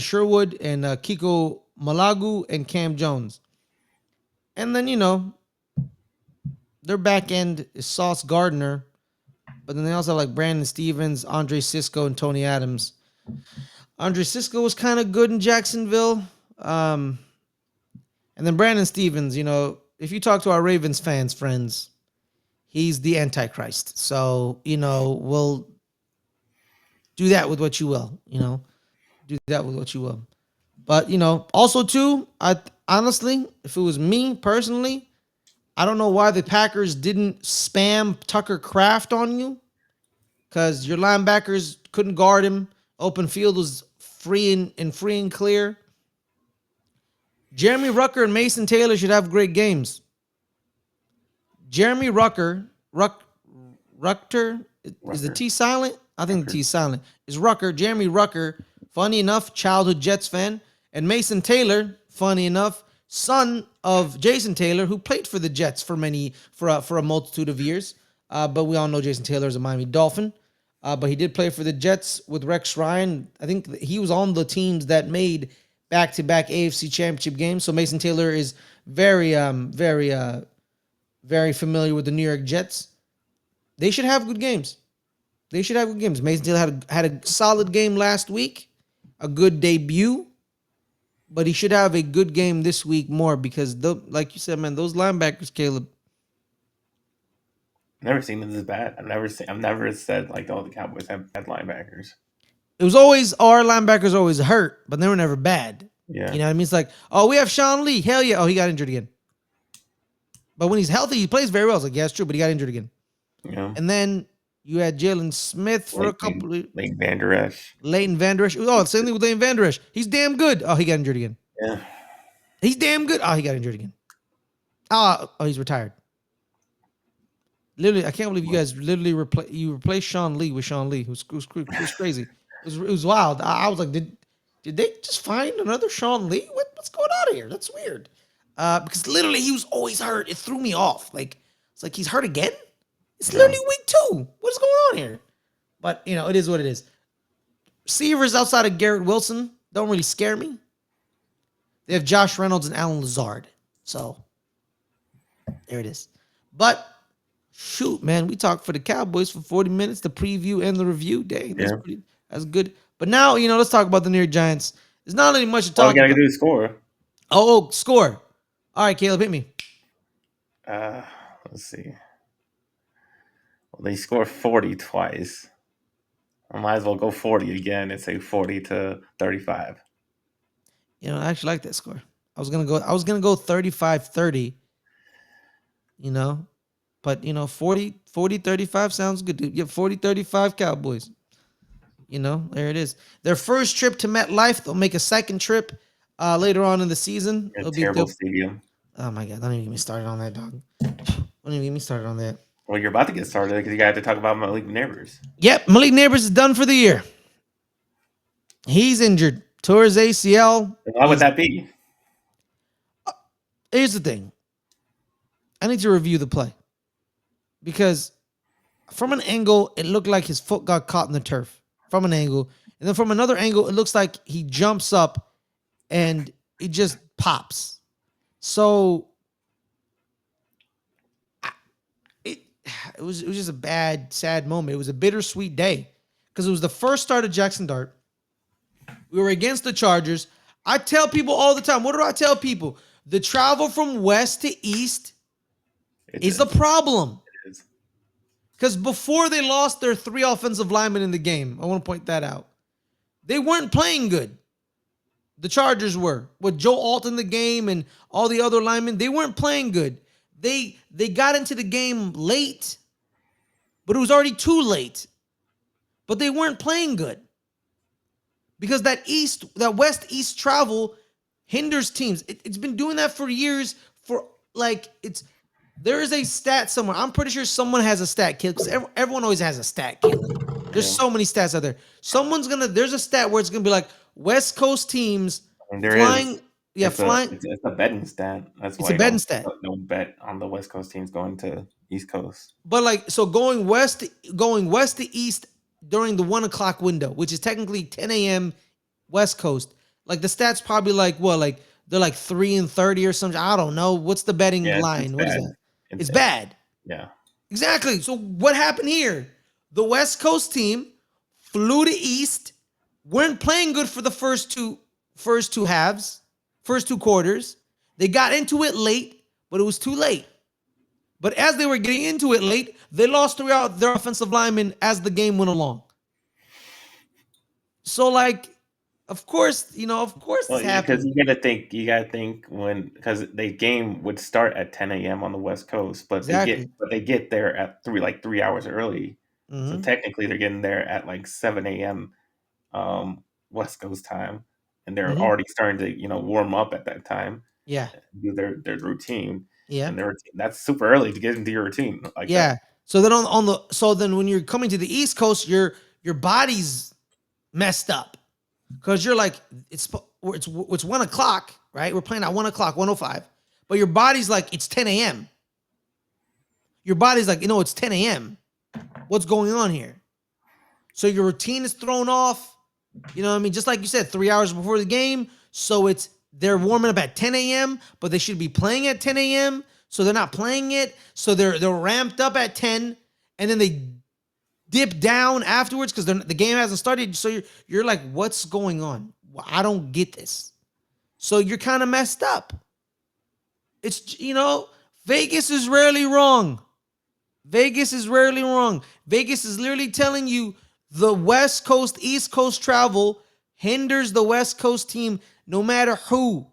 Sherwood and Kiko Malagu and Cam Jones. And then their back end is Sauce Gardner, but then they also have like Brandon Stevens, Andre Cisco, and Tony Adams. Andre Cisco was kind of good in Jacksonville. Um, and then Brandon Stevens, if you talk to our Ravens fans, friends, he's the Antichrist. So, we'll do that with what you will, do that with what you will. But, also too, I honestly, if it was me personally, I don't know why the Packers didn't spam Tucker Kraft on you because your linebackers couldn't guard him. Open field was free and clear. Jeremy Rucker and Mason Taylor should have great games. Jeremy Rucker, is the Rucker, T silent? I think the Rucker. T silent. Is Rucker, Jeremy Rucker, funny enough, childhood Jets fan. And Mason Taylor, funny enough, son of Jason Taylor, who played for the Jets for a multitude of years. But we all know Jason Taylor is a Miami Dolphin. But he did play for the Jets with Rex Ryan. I think he was on the teams that made back-to-back AFC Championship games. So Mason Taylor is very familiar with the New York Jets. They should have good games. They should have good games. Mason Taylor had a solid game last week, a good debut, but he should have a good game this week more because, like you said, man, those linebackers, Caleb. Never seen it this bad. I've never said like the Cowboys have bad linebackers. It was always our linebackers always hurt, but they were never bad. Yeah, You know what I mean? It's like, oh, we have Sean Lee. Hell yeah. Oh, he got injured again. But when he's healthy, he plays very well. It's like, yeah, it's true, but he got injured again. yeah. And then you had Jalen Smith for a couple of Leighton Vander Esch. Leighton Vander Esch. Oh, same thing with Leighton Vander Esch. He's damn good. Oh, he got injured again. Yeah, He's damn good. Oh, he got injured again. Oh, he's retired. Literally, I can't believe you guys literally replaced Sean Lee with Sean Lee. It was crazy. It was wild. I was like, did they just find another Sean Lee? What's going on here? That's weird. Because literally he was always hurt. It threw me off. Like it's like he's hurt again. It's yeah. literally week 2. What is going on here? But it is what it is. Receivers outside of Garrett Wilson don't really scare me. They have Josh Reynolds and Alan Lazard. So there it is. But shoot, man, we talked for the Cowboys for 40 minutes, the preview and the review day. Yeah. That's good. But now, let's talk about the New York Giants. There's not really much to All we talk gotta about. do is score. Oh, score. All right, Caleb, hit me. Uh, let's see. Well, they scored 40 twice. I might as well go 40 again and say 40-35. I actually like that score. I was gonna go 35-30, but 40-35 sounds good, dude. Yeah, 40-35 Cowboys. There it is. Their first trip to MetLife. They'll make a second trip later on in the season. A terrible stadium. Oh my god! Don't even get me started on that, dog. Don't even get me started on that. Well, you're about to get started because you got to talk about Malik Nabers. Yep, Malik Nabers is done for the year. He's injured. Tore his ACL. Why would that be? Here's the thing. I need to review the play because from an angle, it looked like his foot got caught in the turf from an angle. And then from another angle, it looks like he jumps up and it just pops. So it it was just a bad, sad moment. It was a bittersweet day because it was the first start of Jaxson Dart. We were against the Chargers. I tell people all the time, what do I tell people? The travel from west to east is the problem. It is. Because before they lost their 3 offensive linemen in the game, I want to point that out. They weren't playing good. The Chargers were. With Joe Alt in the game and all the other linemen, they weren't playing good. They got into the game late, but it was already too late. But they weren't playing good. Because that west-east travel hinders teams. It's been doing that for years. There is a stat somewhere. I'm pretty sure someone has a stat, kid, because everyone always has a stat, kid. There's so many stats out there. There's a stat where it's gonna be like West Coast teams flying. Is. Yeah, flying. It's a betting stat. That's why it's a betting stat. Don't bet on the West Coast teams going to East Coast. But going west to east during the 1 o'clock window, which is technically 10 a.m. West Coast. Like the stats probably they're like 3-30 or something. I don't know. What's the betting line? What is that? It's bad. Yeah. Exactly. So what happened here? The West Coast team flew to East, weren't playing good for the first two halves, first 2 quarters. They got into it late, but it was too late. But as they were getting into it late, they lost throughout their offensive linemen as the game went along. So of course, it's happening. Because you gotta think because the game would start at 10 a.m. on the West Coast, but they get there at 3 hours early. Mm-hmm. So technically, they're getting there at 7 a.m. West Coast time, and they're already starting to warm up at that time. Yeah, do their routine. Yeah, and that's super early to get into your routine. That. So then when you're coming to the East Coast, your body's messed up. Because you're it's 1 o'clock, right? We're playing at 1 o'clock, 1:05. But your body's it's 10 a.m. Your body's it's 10 a.m. What's going on here? So your routine is thrown off. You know what I mean? Just like you said, 3 hours before the game. So they're warming up at 10 a.m., but they should be playing at 10 a.m. So they're not playing it. So they're ramped up at 10, and then they dip down afterwards because the game hasn't started. So you're like, what's going on? I don't get this. So you're kind of messed up. It's, Vegas is rarely wrong. Vegas is literally telling you the West Coast, East Coast travel hinders the West Coast team no matter who.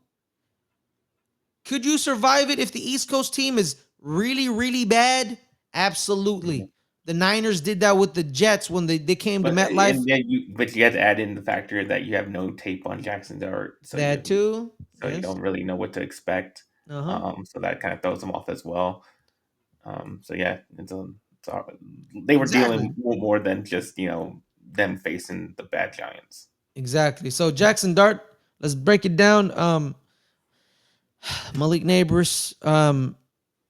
Could you survive it if the East Coast team is really, really bad? Absolutely. Mm-hmm. The Niners did that with the Jets when they came to MetLife. But you have to add in the factor that you have no tape on Jaxson Dart. So that too. So yes. You don't really know what to expect. Uh-huh. So that kind of throws them off as well. So yeah, they were dealing more than just them facing the bad Giants. Exactly. So Jaxson Dart, let's break it down. Malik Nabers.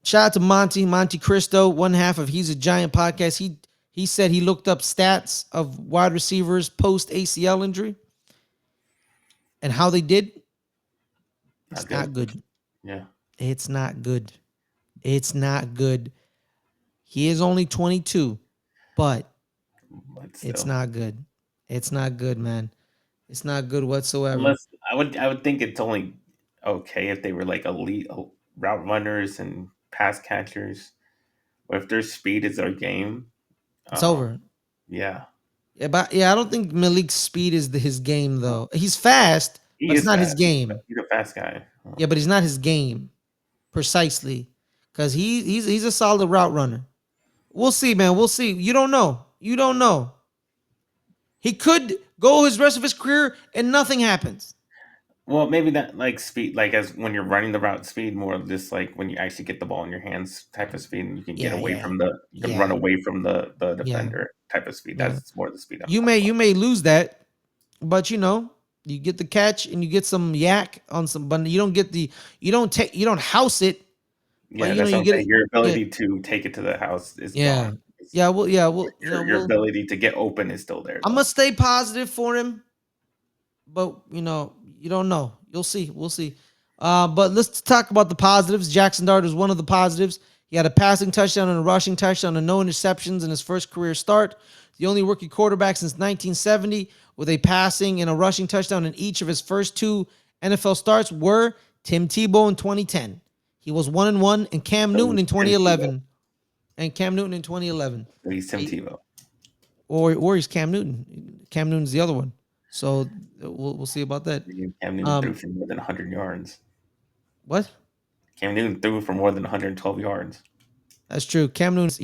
Shout out to Monte Cristo, one half of He's a Giant podcast. He said he looked up stats of wide receivers post ACL injury and how they did. It's not good. Yeah. It's not good. It's not good. He is only 22, but it's not good. It's not good, man. It's not good whatsoever. Unless I would think it's only okay if they were elite route runners and pass catchers. But if their speed is their game, it's over. Yeah. Yeah, I don't think Malik's speed is his game though. He's fast, but it's not his game. He's a fast guy. Yeah, but he's not his game precisely because he's a solid route runner. We'll see, man. We'll see. You don't know. He could go his rest of his career and nothing happens. Well, maybe that speed, as when you're running the route speed, more of just when you actually get the ball in your hands type of speed, and you can get away from you can run away from the defender type of speed. That's more the speed. You may lose that, but You get the catch and you get some yak on some, but you don't get the you don't house it, but Yeah, that's what you I'm get saying. it. Your Yeah, ability to take it to the house is yeah, gone. yeah. Well, Your ability to get open is still there I'm gonna though. stay positive for him, but you don't know. You'll see. We'll see. But let's talk about the positives. Jaxson Dart is one of the positives. He had a passing touchdown and a rushing touchdown and no interceptions in his first career start. The only rookie quarterback since 1970 with a passing and a rushing touchdown in each of his first two NFL starts were Tim Tebow in 2010. He was 1-1, and Cam So Newton he's in Tim Tebow. 2011. And Cam Newton in 2011. So he's Tim He, Tebow. or he's Cam Newton. Cam Newton's the other one. So we'll see about that. Cam Newton threw Um, for more than 100 yards. what? Cam Newton threw for more than 112 yards. That's true. Cam Newton's,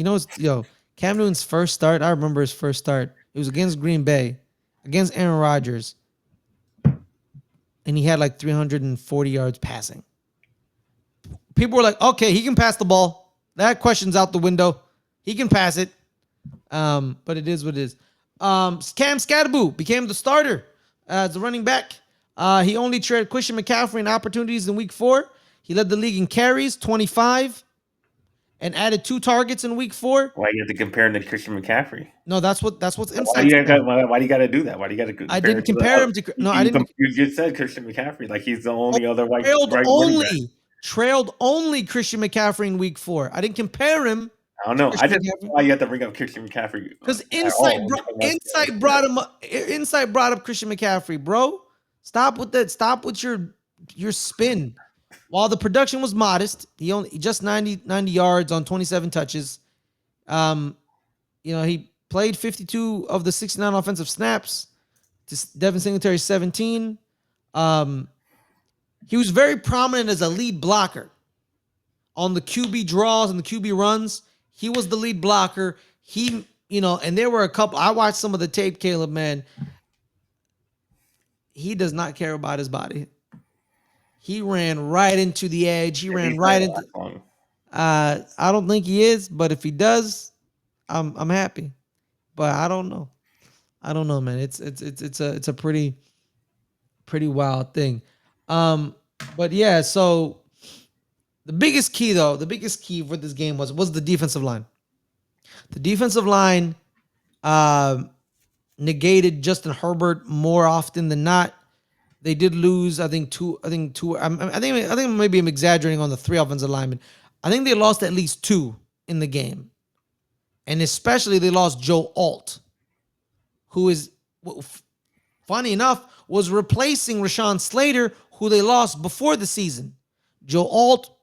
Cam Newton's first start. I remember his first start. It was against Green Bay, against Aaron Rodgers, and he had like 340 yards passing. People were like, "Okay, he can pass the ball. That question's out the window. He can pass it." But it is what it is. Cam Scatterboo became the starter as a running back. He only traded Christian McCaffrey in opportunities in week 4. He led the league in carries, 25, and added 2 targets in week 4. Why you have to compare him to Christian McCaffrey? No, that's what's Why do inside you saying. got to do that? Why do you got to I compare didn't him to the compare him to no, I didn't. you just said Christian McCaffrey like he's the Oh, only other white trailed right running back. only trailed only Christian McCaffrey in week 4. I didn't compare him I don't to know. I Christian just don't know McCaffrey why you have to bring up Christian McCaffrey because at all when Insight brought him up. Insight brought up Christian McCaffrey, bro. Stop with that. Stop with your spin. While the production was modest, he only just 90 yards on 27 touches. Um, he played 52 of the 69 offensive snaps to Devin Singletary 17. Um, he was very prominent as a lead blocker on the QB draws and the QB runs. He was the lead blocker. And there were a couple. I watched some of the tape, Caleb, man. He does not care about his body. He ran right into the edge. He ran He's not right gonna into. last long. I don't think he is, but if he does, I'm happy. But I don't know. I don't know, man. It's a pretty wild thing. Um, but yeah, so the biggest key for this game was the defensive line. The defensive line negated Justin Herbert more often than not. They did lose, I think two. I think maybe I'm exaggerating on the 3 offensive linemen. I think they lost at least 2 in the game, and especially they lost Joe Alt, who is funny enough was replacing Rashawn Slater, who they lost before the season. Joe Alt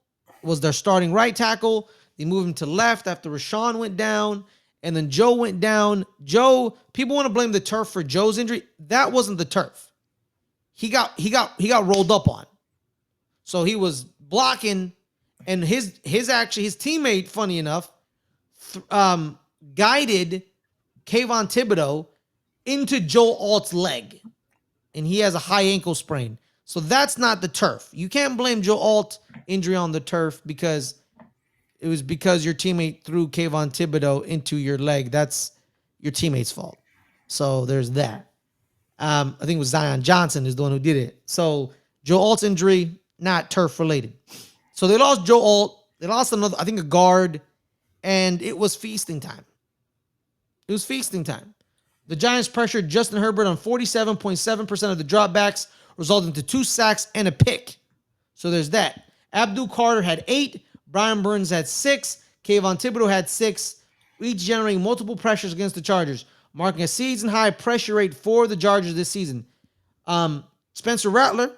was their starting right tackle. They moved him to left after Rashawn went down, and then Joe went down. People want to blame the turf for Joe's injury. That wasn't the turf. He got rolled up on. So he was blocking, and his teammate, funny enough, guided Kayvon Thibodeau into Joe Alt's leg, and he has a high ankle sprain. So that's not the turf. You can't blame Joe Alt injury on the turf because it was because your teammate threw Kayvon Thibodeau into your leg. That's your teammate's fault. So there's that. I think it was Zion Johnson is the one who did it. So Joe Alt's injury, not turf related. So they lost Joe Alt. They lost another, I think, a guard, and it was feasting time. It was feasting time. The Giants pressured Justin Herbert on 47.7% of the dropbacks, resulting to 2 sacks and a pick. So there's that. Abdul Carter had 8. Brian Burns had 6. Kayvon Thibodeau had 6, each generating multiple pressures against the Chargers, marking a season-high pressure rate for the Chargers this season. Spencer Rattler,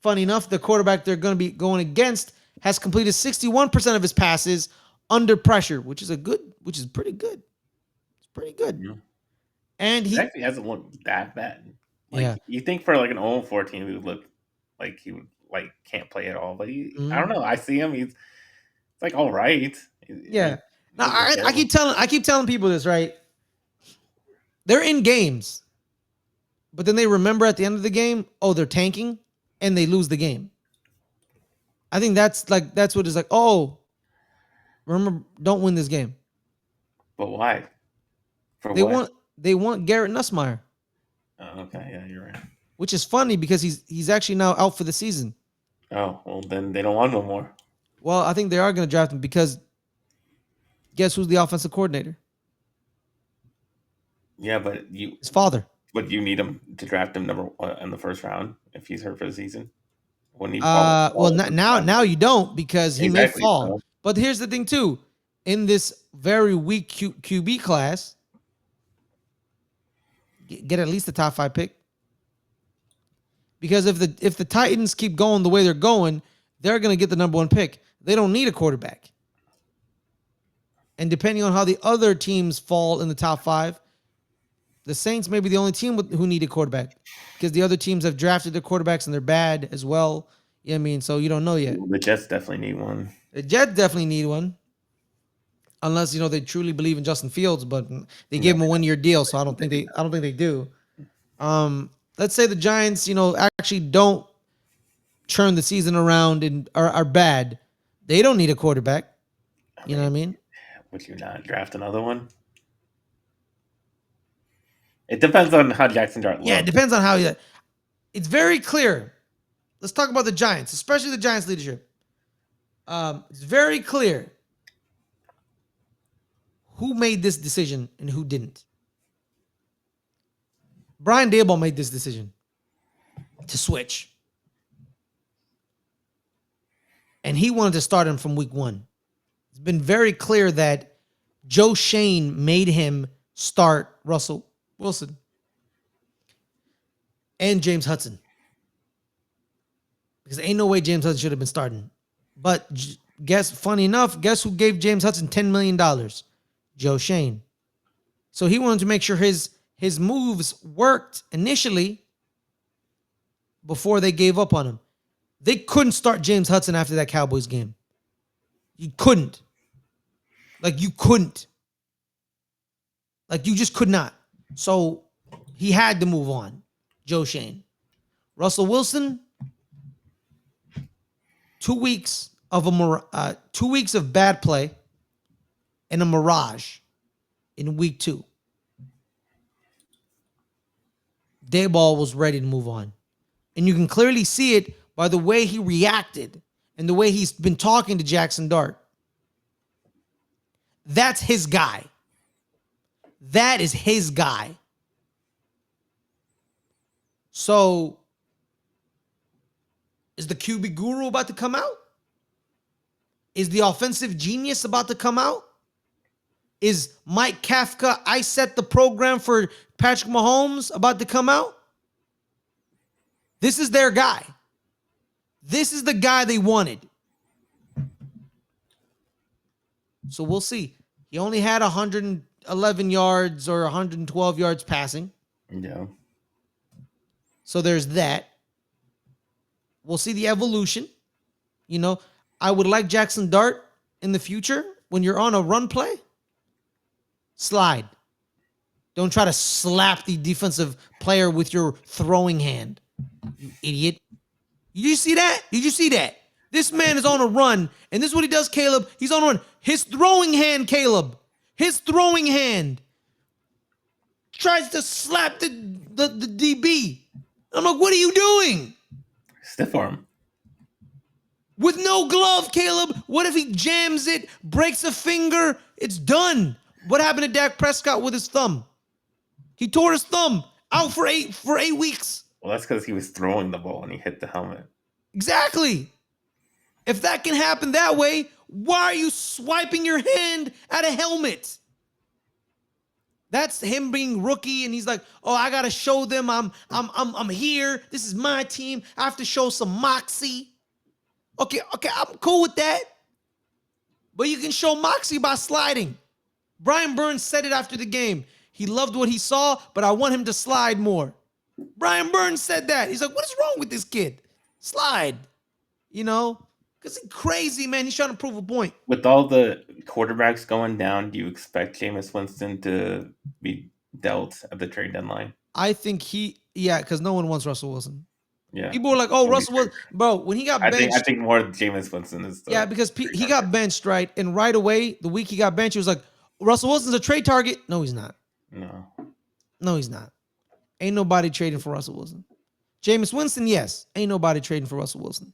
funny enough, the quarterback they're going to be going against, has completed 61% of his passes under pressure, which is pretty good. It's pretty good. Yeah. And He he, actually hasn't looked that bad. Like yeah. you think for like an 0-14, he would look like he would like can't play at all. But I don't know. I see him. He's like all right. Yeah. He Now doesn't look I terrible. keep telling people this, right? They're in games, but then they remember at the end of the game, oh, they're tanking, and they lose the game. I think that's what it's like. Oh, remember, don't win this game. But why? For They what? want Garrett Nussmeier. Oh, okay, yeah, you're right. which is funny because he's actually now out for the season. Oh, well, then they don't want no more. Well, I think they are going to draft him because guess who's the offensive coordinator? Yeah, His father. but you need him to draft him number in the first round if he's hurt for the season. When he fall Well, in the first now round. now you don't because he may Exactly. fall. So But here's the thing too: in this very weak QB class, get at least a top 5 pick. Because if the Titans keep going the way they're going, they're going to get the number 1 pick. They don't need a quarterback. And depending on how the other teams fall in the top 5, the Saints may be the only team who need a quarterback because the other teams have drafted their quarterbacks and they're bad as well. You know what I mean? So you don't know yet. the Jets definitely need one. The Jets definitely need one. Unless they truly believe in Justin Fields, but they gave No, him a 1-year deal, so I don't think they do. Let's say the Giants, actually don't turn the season around and are bad. They don't need a quarterback. You know what I mean? Would you not draft another one? It depends on how Jaxson Dart Yeah, it looks. depends on how you. It's very clear. Let's talk about the Giants, especially the Giants leadership. It's very clear who made this decision and who didn't. Brian Daboll made this decision to switch. And he wanted to start him from week 1. It's been very clear that Joe Shane made him start Russell Wilson and James Hudson. Because ain't no way James Hudson should have been starting. But funny enough, guess who gave James Hudson $10 million? Joe Shane. So he wanted to make sure his moves worked initially before they gave up on him. They couldn't start James Hudson after that Cowboys game. You couldn't. You couldn't. You just could not. So he had to move on. Joe Shane. Russell Wilson, 2 weeks of 2 weeks of bad play and a mirage in week 2. Daboll was ready to move on. And you can clearly see it by the way he reacted and the way he's been talking to Jaxson Dart. That's his guy. That is his guy. So, is the QB guru about to come out? Is the offensive genius about to come out? Is Mike Kafka, I set the program for Patrick Mahomes, about to come out? This is their guy. This is the guy they wanted. So we'll see. He only had 111 yards or 112 yards passing. Yeah. So there's that. We'll see the evolution. I would like Jaxson Dart in the future when you're on a run play. Slide. Don't try to slap the defensive player with your throwing hand, you idiot. Did you see that? Did you see that? This man is on a run, and this is what he does, Caleb. He's on a run. His throwing hand, Caleb. His throwing hand tries to slap the DB. I'm like, what are you doing? Stiff arm. With no glove, Caleb. What if he jams it, breaks a finger? It's done. What happened to Dak Prescott with his thumb? He tore his thumb, out for 8 weeks. Well, that's because he was throwing the ball and he hit the helmet. Exactly. If that can happen that way, why are you swiping your hand at a helmet? That's him being rookie, and he's like, "Oh, I gotta show them I'm here. This is my team. I have to show some moxie." Okay, I'm cool with that. But you can show moxie by sliding. Brian Burns said it after the game. He loved what he saw, but I want him to slide more. Brian Burns said that. He's like, what is wrong with this kid? Slide. Because he's crazy, man. He's trying to prove a point. With all the quarterbacks going down, do you expect Jameis Winston to be dealt at the trade deadline? I think because no one wants Russell Wilson. Yeah. People were like, "Oh, Russell Wilson, bro." When he got benched, I think more Jameis Winston is. Because he got benched, right? And right away, the week he got benched, he was like, "Russell Wilson's a trade target." No, he's not. No, he's not. Ain't nobody trading for Russell Wilson. Jameis Winston, yes. Ain't nobody trading for Russell Wilson.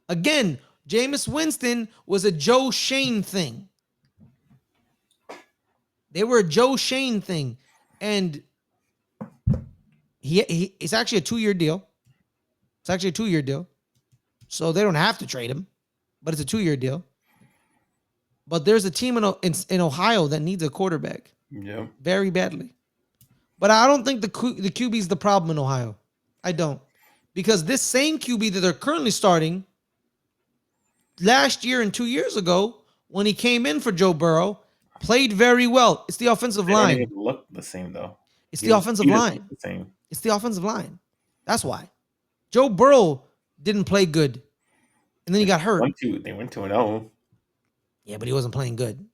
Again, Jameis Winston was a Joe Shane thing. They were a Joe Shane thing. And it's actually a 2-year deal. It's actually a 2-year deal. So they don't have to trade him, but it's a 2-year deal. But there's a team in Ohio that needs a quarterback. Yeah. Very badly. But I don't think the QB is the problem in Ohio. I don't. Because this same QB that they're currently starting last year and 2 years ago, when he came in for Joe Burrow, played very well. It's the offensive They line. don't even look the same though. It's He the doesn't- offensive he doesn't line. look the same. It's the offensive line. That's why. Joe Burrow didn't play good. And then he got hurt. They went to an 0. Yeah, but he wasn't playing good.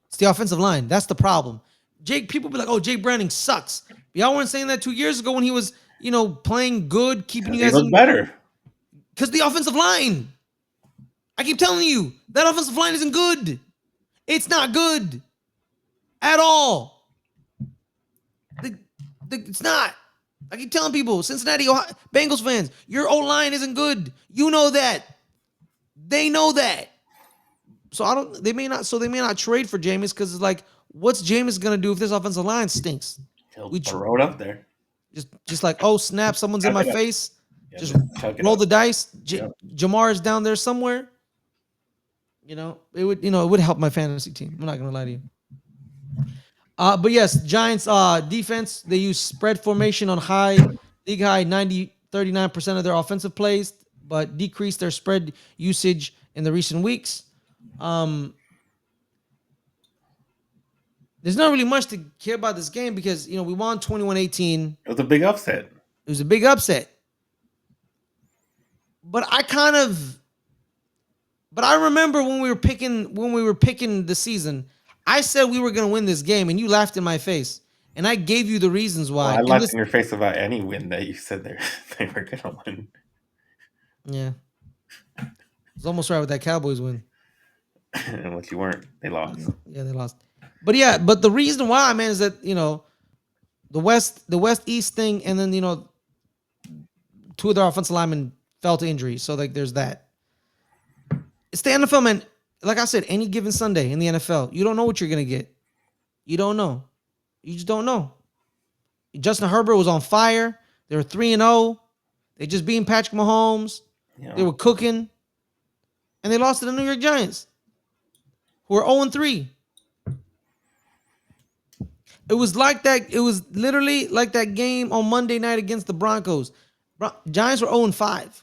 It's the offensive line. That's the problem. People be like, oh, Jake Browning sucks. But y'all weren't saying that 2 years ago when he was, playing good, keeping you guys He looked better. Because the offensive line. I keep telling you, that offensive line isn't good. It's not good at all. It's not. I keep telling people, Cincinnati Ohio, Bengals fans, your O-line isn't good. You know that. They know that. So they may not trade for Jameis because it's like, what's Jameis gonna do if this offensive line stinks? He'll throw it up there. Just like, oh snap, someone's in my face. Yeah, just roll the dice. Yep. Jamar's down there somewhere. It would help my fantasy team. I'm not gonna lie to you. But yes, Giants defense, they use spread formation on league high 39% of their offensive plays, but decreased their spread usage in the recent weeks. There's not really much to care about this game because we won 21-18. It was a big upset. It was a big upset. But I remember when we were picking the season, I said we were going to win this game, and you laughed in my face, and I gave you the reasons why. Well, I laughed in your face about any win that you said they were going to win. Yeah, I was almost right with that Cowboys win. And what you weren't, they lost. Yeah, they lost. But the reason why, man, is that the West East thing, and then two of their offensive linemen fell to injury, so like there's that. It's the NFL, man. Like I said, any given Sunday in the NFL, you don't know what you're going to get. You don't know. You just don't know. Justin Herbert was on fire. They were 3-0. They just beat Patrick Mahomes. Yeah. They were cooking. And they lost to the New York Giants, who are 0-3. It was like that. It was literally like that game on Monday night against the Broncos. Giants were 0-5.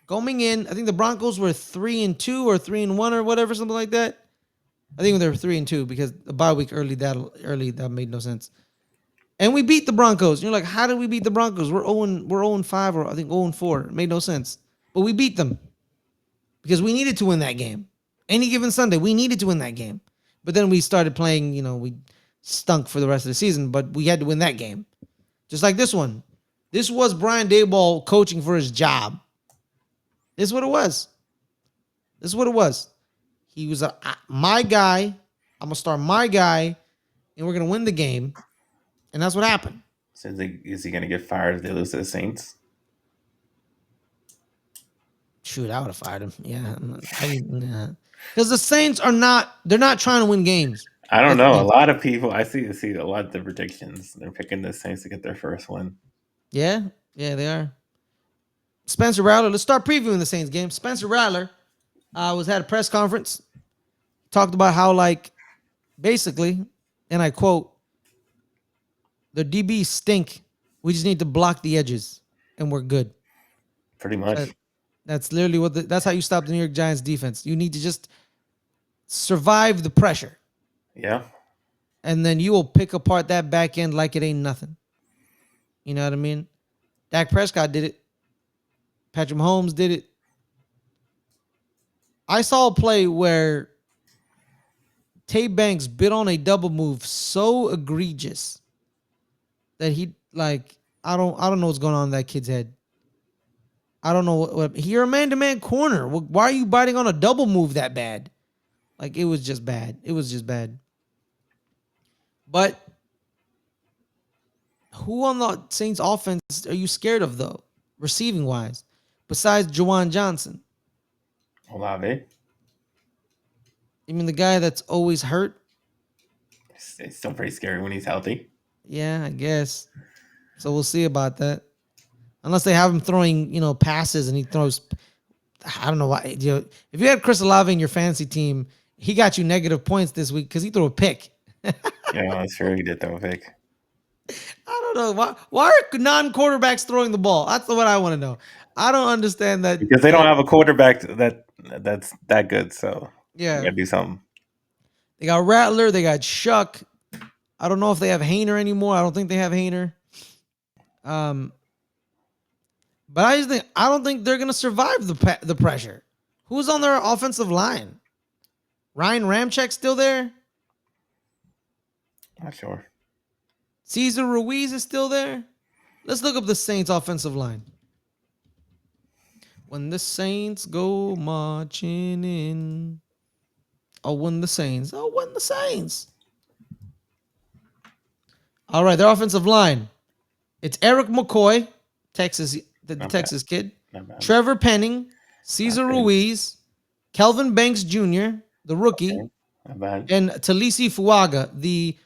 Going in, I think the Broncos were 3-2 or 3-1 or whatever, something like that. I think they were 3-2 because the bye week early that made no sense. And we beat the Broncos. You're like, how did we beat the Broncos? We're 0-5 or I think 0-4. It made no sense. But we beat them because we needed to win that game. Any given Sunday, we needed to win that game. But then we started playing, we stunk for the rest of the season, but we had to win that game. Just like this one. This was Brian Daboll coaching for his job. This is what it was. He was my guy. I'm going to start my guy, and we're going to win the game. And that's what happened. So is he going to get fired if they lose to the Saints? Shoot, I would have fired him. Yeah. Because the Saints they're not trying to win games. I don't know. A lot of people, I see a lot of the predictions. They're picking the Saints to get their first win. Yeah, they are. Spencer Rattler, let's start previewing the Saints game. Spencer Rattler was at a press conference, talked about how, basically, and I quote, the DBs stink. We just need to block the edges, and we're good. Pretty much. That's literally that's how you stop the New York Giants defense. You need to just survive the pressure. Yeah. And then you will pick apart that back end like it ain't nothing. You know what I mean? Dak Prescott did it. Patrick Mahomes did it. I saw a play where Tay Banks bit on a double move so egregious that he I don't know what's going on in that kid's head. I don't know what you're a man-to-man corner. Why are you biting on a double move that bad? It was just bad. But Who on the Saints offense are you scared of though, receiving wise, besides Jawan Johnson? Olave. You mean the guy that's always hurt? It's still pretty scary when he's healthy. Yeah, I guess. So we'll see about that. Unless they have him throwing, passes and he throws. I don't know why. If you had Chris Olave in your fantasy team, he got you negative points this week because he threw a pick. Yeah, that's true. He did throw a pick. I don't know why are non-quarterbacks throwing the ball. That's what I want to know. I don't understand that. Because they don't have a quarterback that's that good, so you Yeah, gotta do something. they got Rattler, they got Shuck. I don't know if they have Hayner anymore. I don't think they have Hayner. Um, but I don't think they're gonna survive the pressure. Who's on their offensive line? Ryan Ramczyk still there? Not sure. Cesar Ruiz is still there? Let's look up the Saints offensive line. When the Saints go marching in. Oh, when the Saints. Oh, when the Saints. All right, their offensive line. It's Eric McCoy, Texas, the Not bad. Texas kid. Not bad. Trevor Penning, Cesar Not bad. Ruiz, Kelvin Banks Jr., the rookie, Okay. Not bad. and Talisi Fuaga, the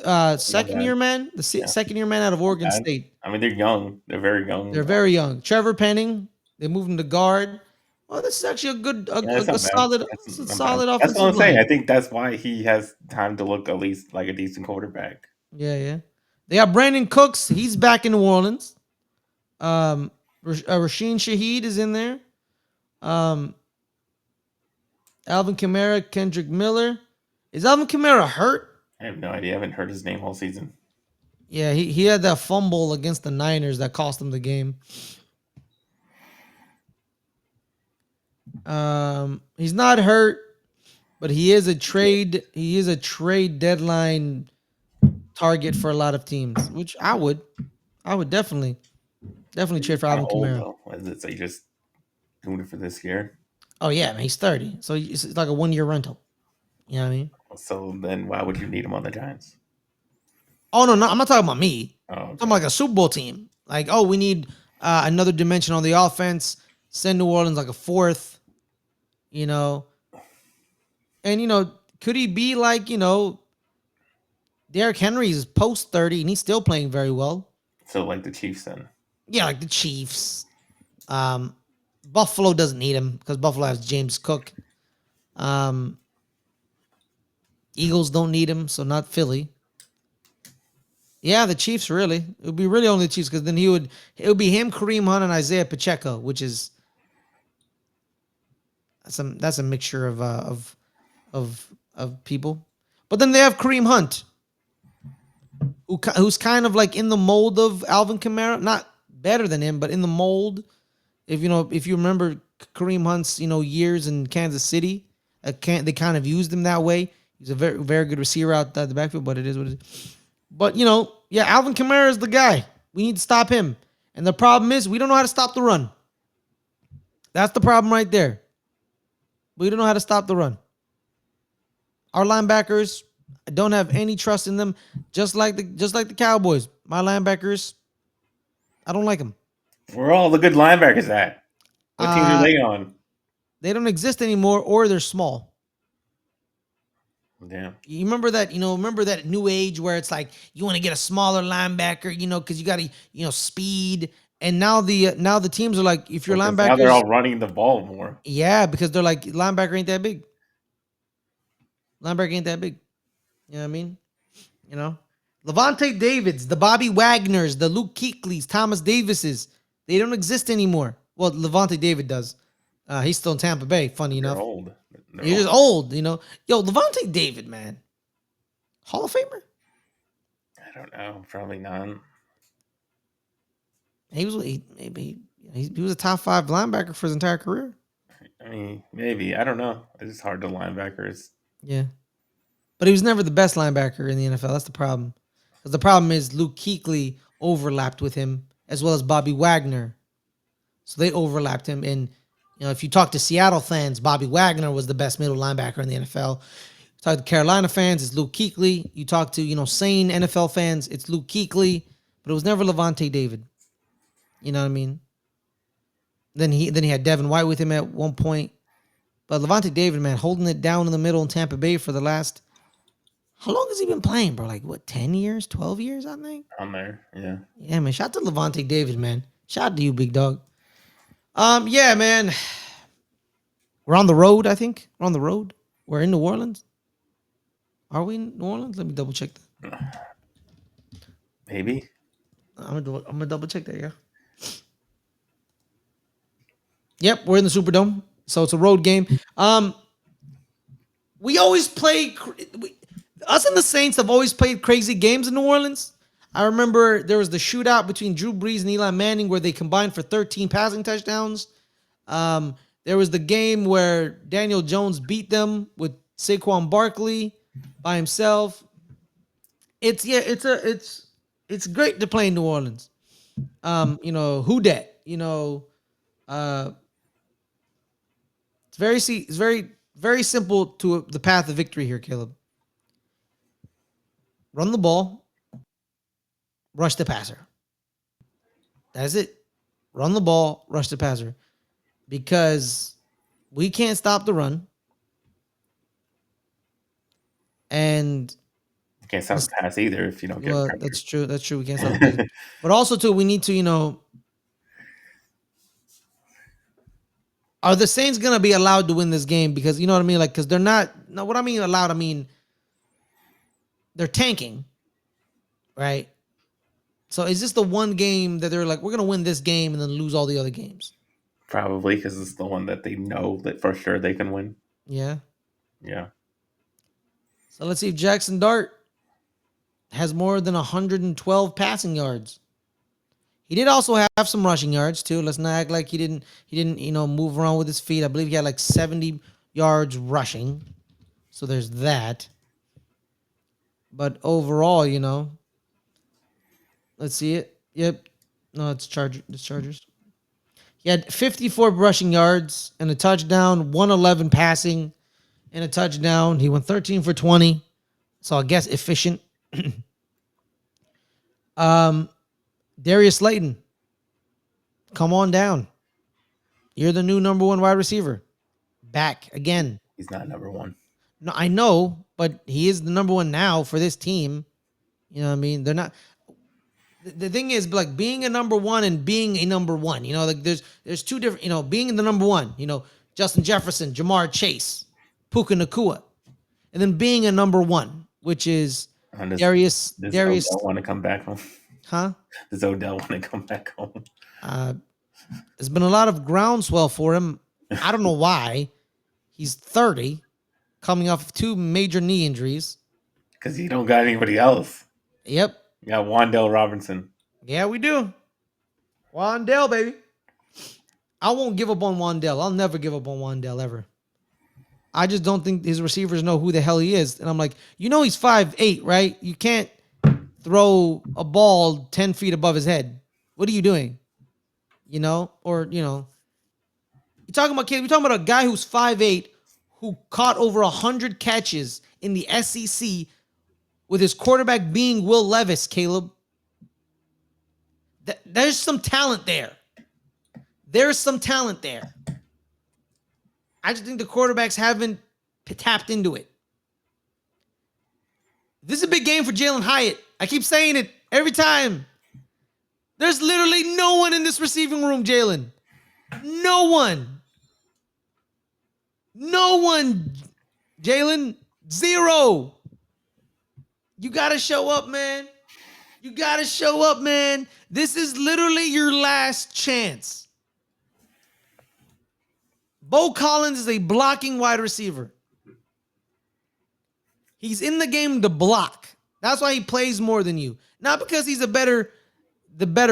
Not second bad. year man, the Yeah. second year man out of Not Oregon bad. State. I mean, they're young. They're very young. They're very young. Trevor Penning, they moved him to guard. Well, this is actually Yeah, it's a not bad. solid, That's a not bad. solid That's what I'm offensive saying. I line. think that's why he has time to look at least like a decent quarterback. Yeah, yeah. They got Brandon Cooks. He's back in New Orleans. Rasheen Shaheed is in there. Um, Alvin Kamara, Kendrick Miller. Is Alvin Kamara hurt? I have no idea. I haven't heard his name all season. Yeah, he had that fumble against the Niners that cost him the game. He's not hurt, but he is a trade. He is a trade deadline target for a lot of teams, which I would definitely trade for Kind Alvin of old Kamara. though. Is it? So you just doing it for this year? Oh yeah, man, he's 30, so it's like a 1 year rental. You know what I mean? So then, why would you need him on the Giants? Oh no, I'm not talking about me. Oh, I'm okay. talking about like a Super Bowl team. Like, oh, we need another dimension on the offense. Send New Orleans like a fourth. You know, and could he be like Derrick Henry's post 30 and he's still playing very well? So like the Chiefs then. Yeah, like the Chiefs. Buffalo doesn't need him because Buffalo has James Cook. Eagles don't need him, so not Philly. Yeah, the Chiefs really. It would be really only the Chiefs because then it would be him, Kareem Hunt, and Isaiah Pacheco, which is that's a mixture of people. But then they have Kareem Hunt, who's kind of like in the mold of Alvin Kamara, not better than him, but in the mold. If you remember Kareem Hunt's years in Kansas City, they kind of used him that way. He's a very very good receiver out the backfield, but it is what it is. But yeah, Alvin Kamara is the guy. We need to stop him. And the problem is we don't know how to stop the run. That's the problem right there. We don't know how to stop the run. Our linebackers, I don't have any trust in them. Just like the Cowboys. My linebackers, I don't like them. Where are all the good linebackers at? What teams are Uh, they on? they don't exist anymore, or they're small. Damn. You remember that? Remember that new age where it's like you want to get a smaller linebacker, because you got to, speed. And now the teams are like, if your Because now they're linebackers, all running the ball more. yeah, because they're like linebacker ain't that big. Linebacker ain't that big. You know what I mean? Levante Davids, the Bobby Wagners, the Luke Kuechly's, Thomas Davises, they don't exist anymore. Well, Levante David does. He's still in Tampa Bay. Funny They're enough, old. They're he's just old. Yo, Levante David, man, Hall of Famer. I don't know. Probably not. He was a top 5 linebacker for his entire career. I mean, maybe. I don't know. It's hard to linebackers. Yeah, but he was never the best linebacker in the NFL. That's the problem. Because the problem is Luke Kuechly overlapped with him as well as Bobby Wagner, so they overlapped him. And if you talk to Seattle fans, Bobby Wagner was the best middle linebacker in the NFL. You talk to Carolina fans, it's Luke Kuechly. You talk to sane NFL fans, it's Luke Kuechly. but it was never Levante David. You know what I mean? Then he had Devin White with him at one point. But Levante David, man, holding it down in the middle in Tampa Bay for the last, how long has he been playing, bro? Like, what, 10 years, 12 years, I think? On there, yeah. Yeah, man. Shout out to Levante David, man. Shout out to you, big dog. Yeah, man. We're on the road, I think. We're on the road. We're in New Orleans. Are we in New Orleans? Let me double check that. Maybe. I'm gonna double check that, yeah. Yep, we're in the Superdome. So it's a road game. We always play. Us and the Saints have always played crazy games in New Orleans. I remember there was the shootout between Drew Brees and Eli Manning where they combined for 13 passing touchdowns. There was the game where Daniel Jones beat them with Saquon Barkley by himself. It's great to play in New Orleans. Who dat? It's very simple to the path of victory here, Caleb. Run the ball, rush the passer. That's it. Run the ball, rush the passer. Because we can't stop the run. And you can't stop the pass either if you don't get pressure. That's true. That's true. We can't stop the pass. But also, too, we need to, are the Saints going to be allowed to win this game? Because, you know what I mean? Like, because they're not. No, what I mean allowed, I mean, they're tanking, right? So is this the one game that they're like, we're going to win this game and then lose all the other games? Probably because it's the one that they know that for sure they can win. Yeah. Yeah. So let's see if Jaxson Dart has more than 112 passing yards. He did also have some rushing yards too. Let's not act like he didn't, move around with his feet. I believe he had like 70 yards rushing. So there's that. But overall, let's see it. Yep. No, it's Chargers. He had 54 rushing yards and a touchdown, 111 passing and a touchdown. He went 13 for 20. So I guess efficient. Darius Slayton, come on down. You're the new number one wide receiver. Back again. He's not number one. No, I know, but he is the number one now for this team. You know what I mean? They're not. The thing is, like, being a number one and being a number one, like there's two different, being the number one, Justin Jefferson, Jamar Chase, Puka Nacua, and then being a number one, which is Darius. Does Odell want to come back home? Huh? Does Odell want to come back home? There's been a lot of groundswell for him. I don't know why. He's 30, coming off of 2 major knee injuries. Because he don't got anybody else. Yep. You got Wan'Dale Robinson. Yeah, we do. Wan'Dale, baby. I won't give up on Wan'Dale. I'll never give up on Wan'Dale ever. I just don't think his receivers know who the hell he is. And I'm like, he's 5'8", right? You can't throw a ball 10 feet above his head. What are you doing? You're talking about a guy who's 5'8", who caught over 100 catches in the SEC with his quarterback being Will Levis, Caleb. There's some talent there. There's some talent there. I just think the quarterbacks haven't tapped into it. This is a big game for Jalen Hyatt. I keep saying it every time. There's literally no one in this receiving room, Jalen. No one. No one, Jalen. 0. You got to show up, man. You got to show up, man. This is literally your last chance. Bo Collins is a blocking wide receiver. He's in the game to block. That's why he plays more than you. Not because he's the better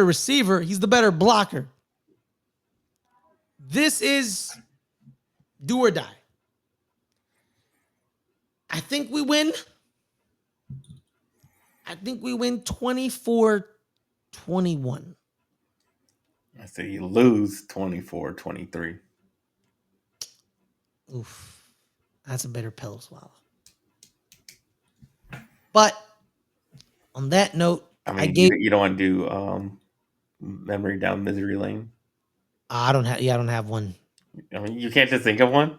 receiver. He's the better blocker. This is do or die. I think we win. I think we win 24-21. I say you lose 24-23. Oof. That's a bitter pill to swallow. But on that note, I I mean, gave. you don't want to do memory down misery lane. I don't have. Yeah, I don't have one. I mean, you can't just think of one.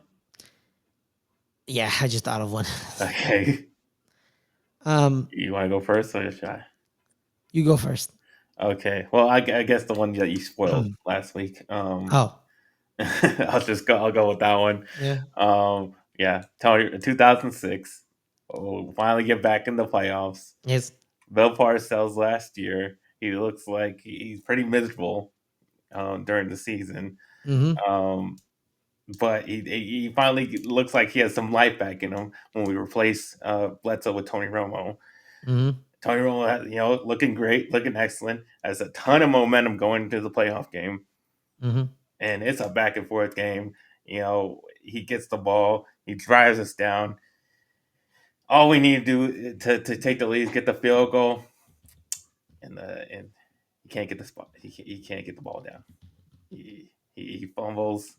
Yeah, I just thought of one. Okay, um, you want to go first or should I? you go first. Okay, well, I guess the one that you spoiled last week. Oh, I'll go with that one. yeah. Yeah, Tony, 2006. We'll finally get back in the playoffs. Yes. Bill Parcells last year. He looks like he's pretty miserable during the season. Mm-hmm. Um, but he finally looks like he has some life back in him when we replace Bledsoe with Tony Romo. Mm-hmm. Tony Romo, looking great, looking excellent, has a ton of momentum going into the playoff game, Mm-hmm. and it's a back and forth game. He gets the ball, he drives us down. All we need to do to take the lead is get the field goal, and he can't get the spot. He can't get the ball down. He fumbles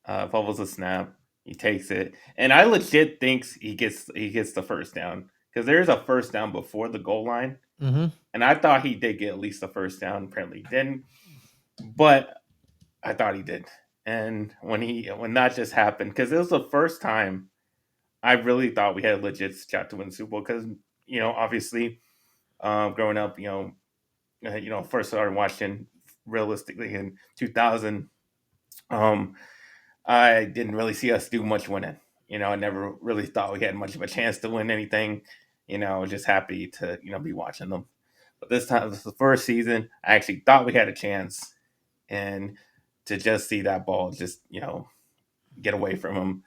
a snap. He takes it, and I legit thinks he gets the first down because there's a first down before the goal line, Mm-hmm. and I thought he did get at least the first down. Apparently, he didn't, but I thought he did. And when that just happened, because it was the first time I really thought we had a legit shot to win the Super Bowl. Because obviously, growing up, first started watching realistically in 2000. Um, I didn't really see us do much winning. I never really thought we had much of a chance to win anything. I was just happy to be watching them. But this time, this is the first season. I actually thought we had a chance, and to just see that ball just get away from him,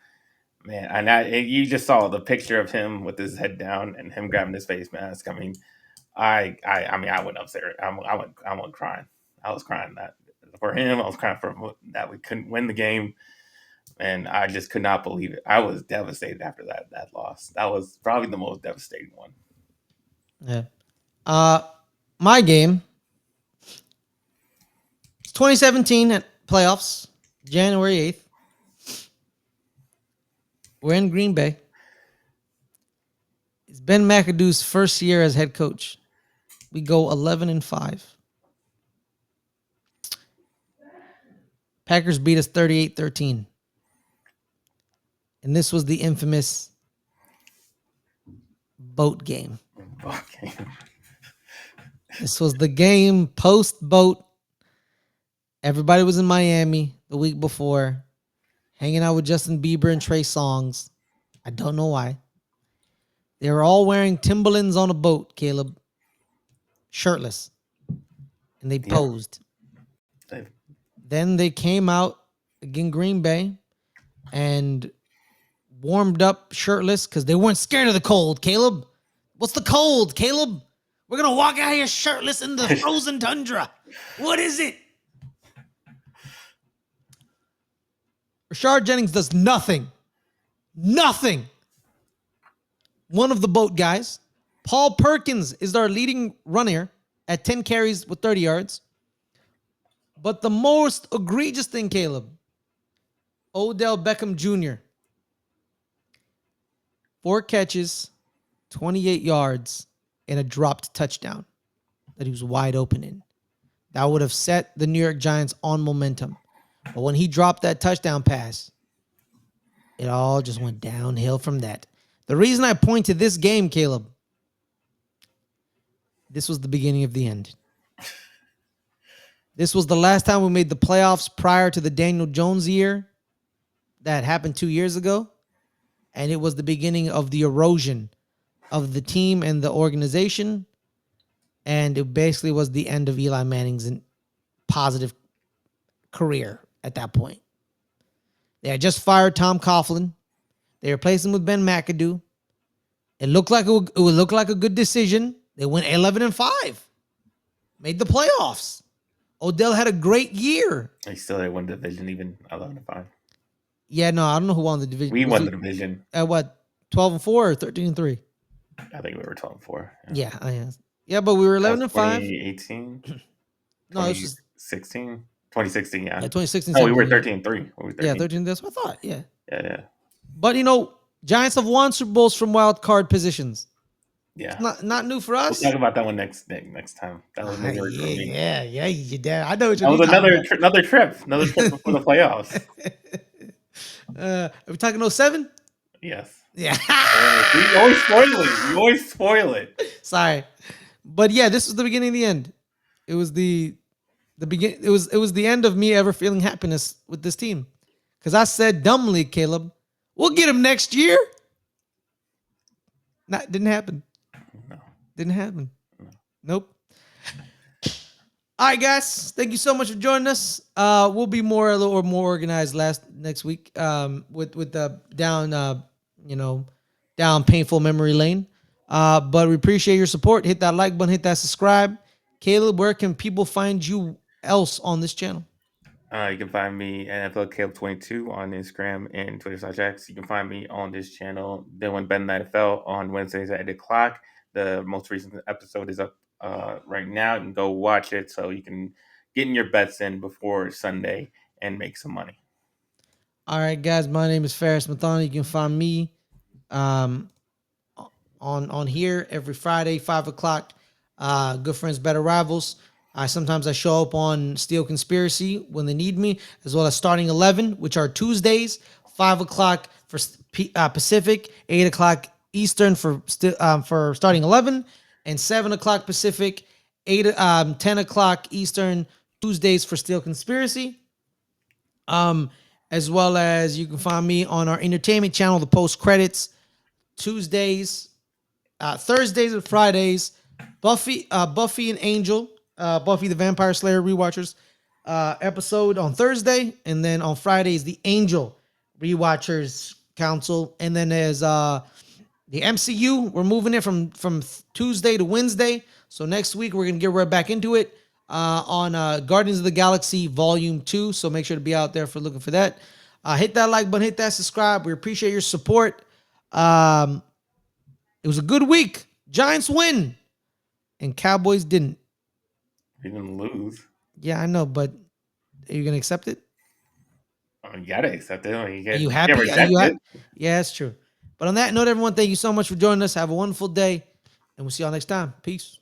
man. And you just saw the picture of him with his head down and him grabbing his face mask. I mean, I mean, I went upstairs. I went crying. I was crying that for him. I was crying for that we couldn't win the game, and I just could not believe it. I was devastated after that loss. That was probably the most devastating one. Yeah. Uh, my game. It's 2017 at playoffs, January 8th. We're in Green Bay. It's Ben McAdoo's first year as head coach. We go 11-5. Packers beat us 38-13. And this was the infamous boat game. Okay. This was the game post boat. Everybody was in Miami the week before, hanging out with Justin Bieber and Trey Songz. I don't know why. They were all wearing Timberlands on a boat, Caleb. Shirtless. And they Yeah. posed. Then they came out again, Green Bay, and warmed up shirtless because they weren't scared of the cold, Caleb. What's the cold, Caleb? We're going to walk out here shirtless in the frozen tundra. What is it? Rashard Jennings does nothing. Nothing. One of the boat guys. Paul Perkins is our leading runner at 10 carries with 30 yards. But the most egregious thing, Caleb, Odell Beckham Jr. 4 catches, 28 yards, and a dropped touchdown that he was wide open in. That would have set the New York Giants on momentum. But when he dropped that touchdown pass, it all just went downhill from that. The reason I point to this game, Caleb, this was the beginning of the end. This was the last time we made the playoffs prior to the Daniel Jones year that happened 2 years ago. And it was the beginning of the erosion of the team and the organization. And it basically was the end of Eli Manning's positive career at that point. They had just fired Tom Coughlin. They replaced him with Ben McAdoo. It looked like it would look like a good decision. They went 11-5. Made the playoffs. Odell had a great year. They still had one division, even 11-5. Yeah, no, I don't know who won the division. We won the division. At what? 12-4 or 13-3? I think we were 12-4. Yeah, but we were 11-5. 2018? No, it was just 2016, yeah. Yeah, 2016. No, we were 13-3. Yeah, 13. That's what I thought. Yeah. Yeah. But Giants have won Super Bowls from wild card positions. It's Yeah, not new for we'll talk us. about that one next time. That was maybe Yeah, recruiting. yeah, you did. I know what That was you're talking about. another trip before the playoffs. Are we talking '07? Yes. Yeah. Oh, see, you always spoil it. You always spoil it. Sorry. But yeah, this was the beginning of the end. It was it was the end of me ever feeling happiness with this team. Cuz I said dumbly, Caleb, we'll get him next year. Not didn't happen. No, Didn't happen. no. Nope. All right, guys. Thank you so much for joining us. We'll be a little more organized next week. With the down, you know, down painful memory lane. But we appreciate your support. Hit that like button. Hit that subscribe. Caleb, where can people find you else on this channel? You can find me at NFL Caleb 22 on Instagram and Twitter/X. You can find me on this channel, doing Ben NFL on Wednesdays at 8 o'clock. The most recent episode is up right now. You can go watch it so you can get in your bets in before Sunday and make some money. All right, guys. My name is Fares Muthana. You can find me um, on here every Friday, 5 o'clock. Good friends, better rivals. Sometimes I show up on Steel Conspiracy when they need me, as well as Starting 11, which are Tuesdays, 5 o'clock for Pacific, 8 o'clock Eastern for Starting 11, and 7 o'clock Pacific, 10 o'clock Eastern Tuesdays for Steel Conspiracy. Um, as well as you can find me on our entertainment channel, the post credits Tuesdays, Thursdays and Fridays, Buffy and Angel, Buffy the Vampire Slayer rewatchers episode on Thursday, and then on Fridays the Angel rewatchers council, and then there's the MCU. We're moving it from Tuesday to Wednesday, so next week we're gonna get right back into it on Guardians of the Galaxy Volume 2. So make sure to be out there for looking for that. Hit that like button, hit that subscribe. We appreciate your support. It was a good week. Giants win, and Cowboys didn't. We didn't lose. Yeah, I know, but are you gonna accept it? I mean, you gotta accept it. I mean, Are you you can't happy? Are reject you it. happy? Yeah, that's true. But on that note, everyone, thank you so much for joining us. Have a wonderful day, and we'll see y'all next time. Peace.